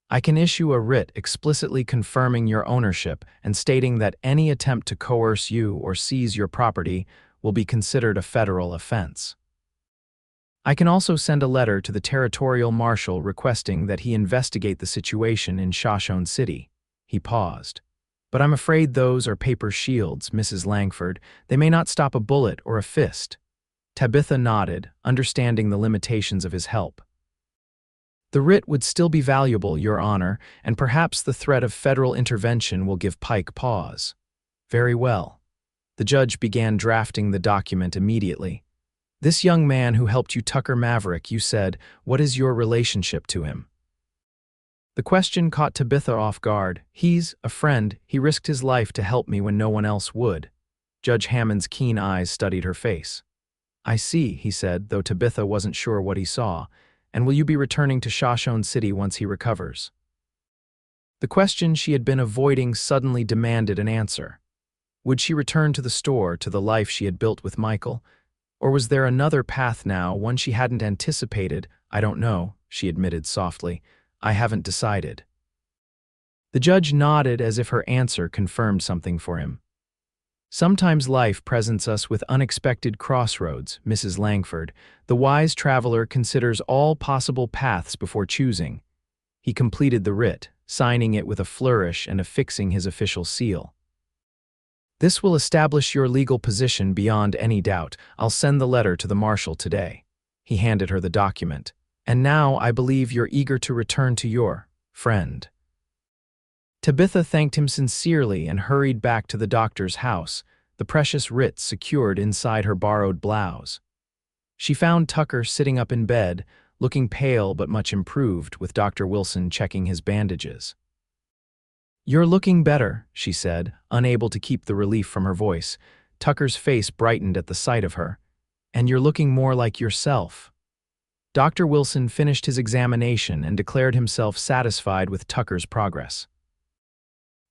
"I can issue a writ explicitly confirming your ownership and stating that any attempt to coerce you or seize your property will be considered a federal offense. I can also send a letter to the territorial marshal requesting that he investigate the situation in Shoshone City." He paused. "But I'm afraid those are paper shields, Mrs. Langford. They may not stop a bullet or a fist." Tabitha nodded, understanding the limitations of his help. The writ would still be valuable, Your Honor, and perhaps the threat of federal intervention will give Pike pause. Very well. The judge began drafting the document immediately. This young man who helped you, Tucker Maverick, you said, what is your relationship to him? The question caught Tabitha off guard. He's a friend. He risked his life to help me when no one else would. Judge Hammond's keen eyes studied her face. I see, he said, though Tabitha wasn't sure what he saw. And will you be returning to Shoshone City once he recovers? The question she had been avoiding suddenly demanded an answer. Would she return to the store, to the life she had built with Michael? Or was there another path now, one she hadn't anticipated? I don't know, she admitted softly. I haven't decided. The judge nodded as if her answer confirmed something for him. Sometimes life presents us with unexpected crossroads, Mrs. Langford. The wise traveler considers all possible paths before choosing. He completed the writ, signing it with a flourish and affixing his official seal. This will establish your legal position beyond any doubt. I'll send the letter to the marshal today. He handed her the document. And now I believe you're eager to return to your friend. Tabitha thanked him sincerely and hurried back to the doctor's house, the precious writ secured inside her borrowed blouse. She found Tucker sitting up in bed, looking pale but much improved, with Dr. Wilson checking his bandages. You're looking better, she said, unable to keep the relief from her voice. Tucker's face brightened at the sight of her. And you're looking more like yourself. Dr. Wilson finished his examination and declared himself satisfied with Tucker's progress.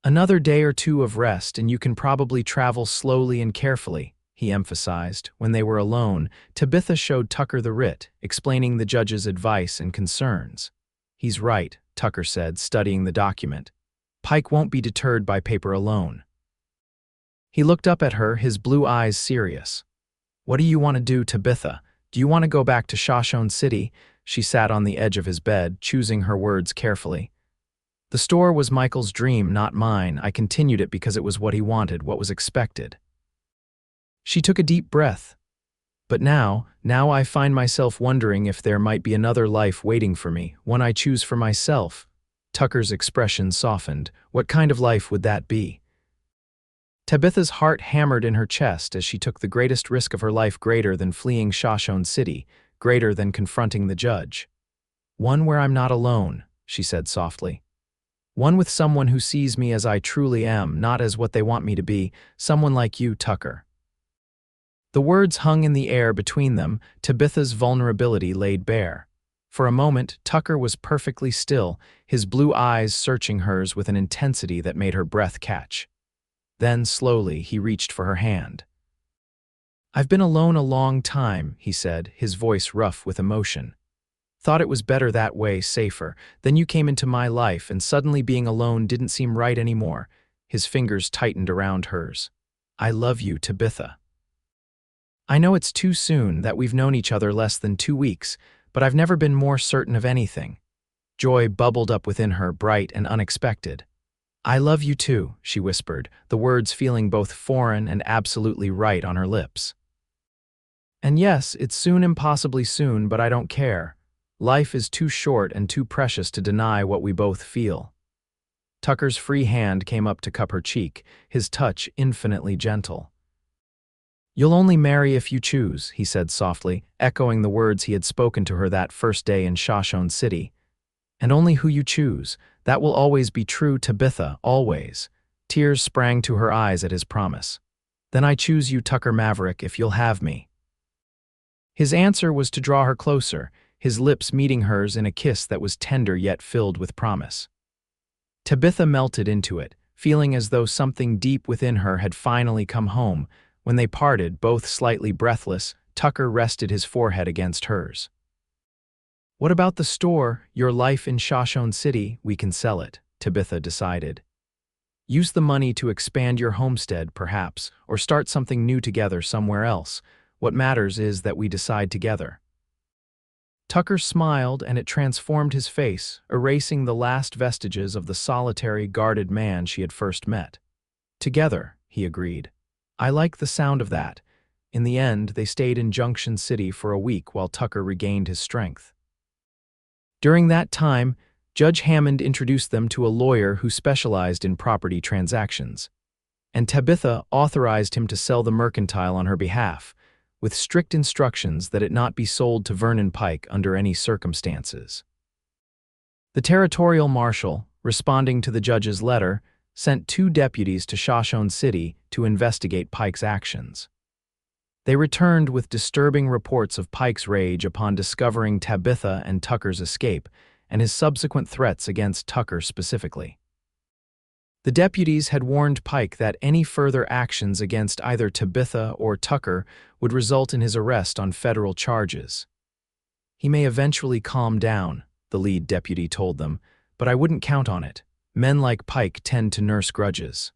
Another day or two of rest and you can probably travel slowly and carefully, he emphasized. When they were alone, Tabitha showed Tucker the writ, explaining the judge's advice and concerns. He's right, Tucker said, studying the document. Pike won't be deterred by paper alone. He looked up at her, his blue eyes serious. What do you want to do, Tabitha? Do you want to go back to Shoshone City? She sat on the edge of his bed, choosing her words carefully. The store was Michael's dream, not mine. I continued it because it was what he wanted, what was expected. She took a deep breath. But now I find myself wondering if there might be another life waiting for me, one I choose for myself. Tucker's expression softened. What kind of life would that be? Tabitha's heart hammered in her chest as she took the greatest risk of her life, greater than fleeing Shoshone City, greater than confronting the judge. One where I'm not alone, she said softly. One with someone who sees me as I truly am, not as what they want me to be, someone like you, Tucker. The words hung in the air between them, Tabitha's vulnerability laid bare. For a moment, Tucker was perfectly still, his blue eyes searching hers with an intensity that made her breath catch. Then, slowly, he reached for her hand. I've been alone a long time, he said, his voice rough with emotion. Thought it was better that way, safer. Then you came into my life, and suddenly being alone didn't seem right anymore. His fingers tightened around hers. I love you, Tabitha. I know it's too soon, that we've known each other less than 2 weeks, but I've never been more certain of anything. Joy bubbled up within her, bright and unexpected. I love you too, she whispered, the words feeling both foreign and absolutely right on her lips. And yes, it's soon, impossibly soon, but I don't care. Life is too short and too precious to deny what we both feel. Tucker's free hand came up to cup her cheek, his touch infinitely gentle. You'll only marry if you choose, he said softly, echoing the words he had spoken to her that first day in Shoshone City. And only who you choose. That will always be true, Tabitha, always. Tears sprang to her eyes at his promise. Then I choose you, Tucker Maverick, if you'll have me. His answer was to draw her closer, his lips meeting hers in a kiss that was tender yet filled with promise. Tabitha melted into it, feeling as though something deep within her had finally come home. When they parted, both slightly breathless, Tucker rested his forehead against hers. What about the store, your life in Shoshone City? We can sell it, Tabitha decided. Use the money to expand your homestead, perhaps, or start something new together somewhere else. What matters is that we decide together. Tucker smiled, and it transformed his face, erasing the last vestiges of the solitary, guarded man she had first met. Together, he agreed. I like the sound of that. In the end, they stayed in Junction City for a week while Tucker regained his strength. During that time, Judge Hammond introduced them to a lawyer who specialized in property transactions, and Tabitha authorized him to sell the mercantile on her behalf, with strict instructions that it not be sold to Vernon Pike under any circumstances. The territorial marshal, responding to the judge's letter, sent 2 deputies to Shoshone City to investigate Pike's actions. They returned with disturbing reports of Pike's rage upon discovering Tabitha and Tucker's escape, and his subsequent threats against Tucker specifically. The deputies had warned Pike that any further actions against either Tabitha or Tucker would result in his arrest on federal charges. "He may eventually calm down," the lead deputy told them, "but I wouldn't count on it. Men like Pike tend to nurse grudges."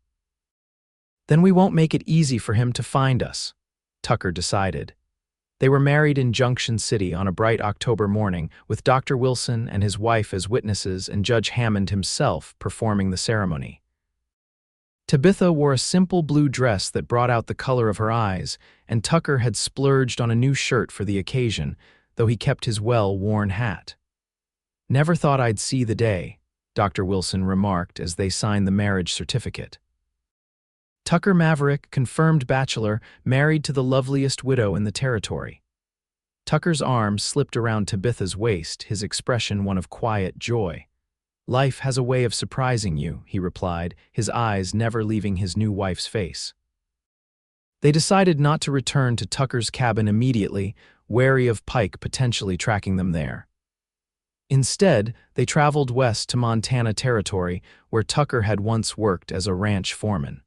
"Then we won't make it easy for him to find us," Tucker decided. They were married in Junction City on a bright October morning, with Dr. Wilson and his wife as witnesses and Judge Hammond himself performing the ceremony. Tabitha wore a simple blue dress that brought out the color of her eyes, and Tucker had splurged on a new shirt for the occasion, though he kept his well-worn hat. "Never thought I'd see the day," Dr. Wilson remarked as they signed the marriage certificate. Tucker Maverick, confirmed bachelor, married to the loveliest widow in the territory. Tucker's arm slipped around Tabitha's waist, his expression one of quiet joy. "Life has a way of surprising you," he replied, his eyes never leaving his new wife's face. They decided not to return to Tucker's cabin immediately, wary of Pike potentially tracking them there. Instead, they traveled west to Montana Territory, where Tucker had once worked as a ranch foreman.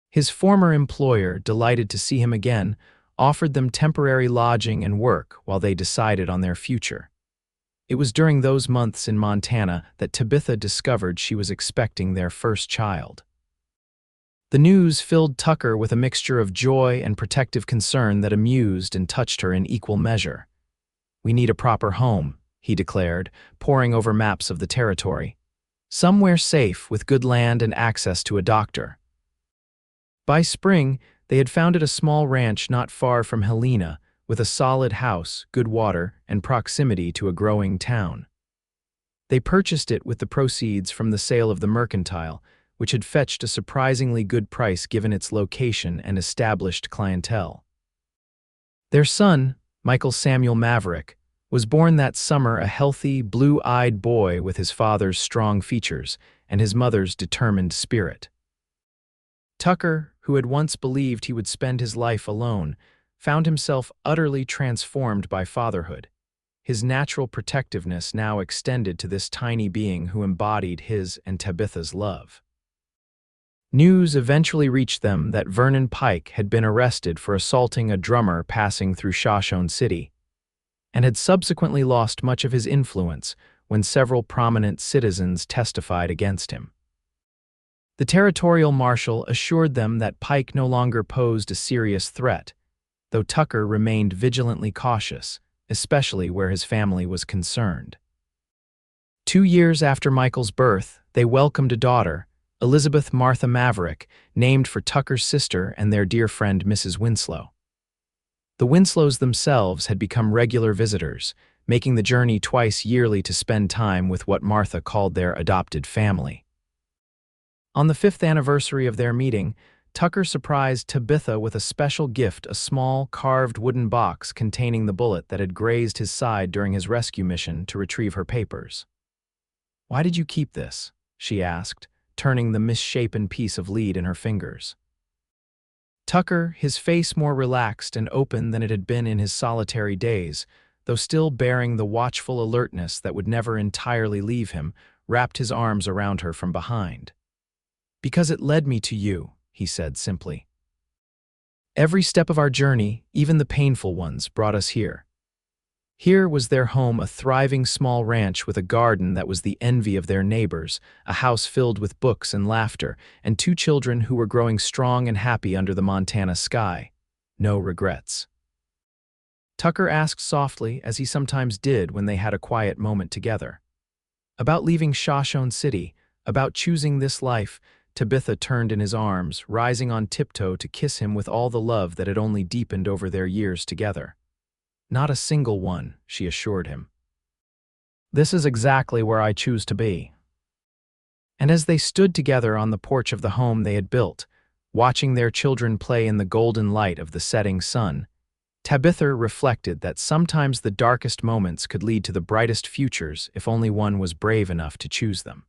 His former employer, delighted to see him again, offered them temporary lodging and work while they decided on their future. It was during those months in Montana that Tabitha discovered she was expecting their first child. The news filled Tucker with a mixture of joy and protective concern that amused and touched her in equal measure. "We need a proper home," he declared, poring over maps of the territory. "Somewhere safe with good land and access to a doctor." By spring, they had founded a small ranch not far from Helena, with a solid house, good water, and proximity to a growing town. They purchased it with the proceeds from the sale of the mercantile, which had fetched a surprisingly good price given its location and established clientele. Their son, Michael Samuel Maverick, was born that summer, a healthy, blue-eyed boy with his father's strong features and his mother's determined spirit. Tucker, who had once believed he would spend his life alone, found himself utterly transformed by fatherhood. His natural protectiveness now extended to this tiny being who embodied his and Tabitha's love. News eventually reached them that Vernon Pike had been arrested for assaulting a drummer passing through Shoshone City, and had subsequently lost much of his influence when several prominent citizens testified against him. The territorial marshal assured them that Pike no longer posed a serious threat, though Tucker remained vigilantly cautious, especially where his family was concerned. 2 years after Michael's birth, they welcomed a daughter, Elizabeth Martha Maverick, named for Tucker's sister and their dear friend Mrs. Winslow. The Winslows themselves had become regular visitors, making the journey twice yearly to spend time with what Martha called their adopted family. On the 5th anniversary of their meeting, Tucker surprised Tabitha with a special gift, a small, carved wooden box containing the bullet that had grazed his side during his rescue mission to retrieve her papers. "Why did you keep this?" she asked, turning the misshapen piece of lead in her fingers. Tucker, his face more relaxed and open than it had been in his solitary days, though still bearing the watchful alertness that would never entirely leave him, wrapped his arms around her from behind. "Because it led me to you," he said simply. "Every step of our journey, even the painful ones, brought us here." Here was their home, a thriving small ranch with a garden that was the envy of their neighbors, a house filled with books and laughter, and 2 children who were growing strong and happy under the Montana sky. No regrets. Tucker asked softly, as he sometimes did when they had a quiet moment together. About leaving Shoshone City, about choosing this life, Tabitha turned in his arms, rising on tiptoe to kiss him with all the love that had only deepened over their years together. "Not a single one," she assured him. "This is exactly where I choose to be." And as they stood together on the porch of the home they had built, watching their children play in the golden light of the setting sun, Tabitha reflected that sometimes the darkest moments could lead to the brightest futures if only one was brave enough to choose them.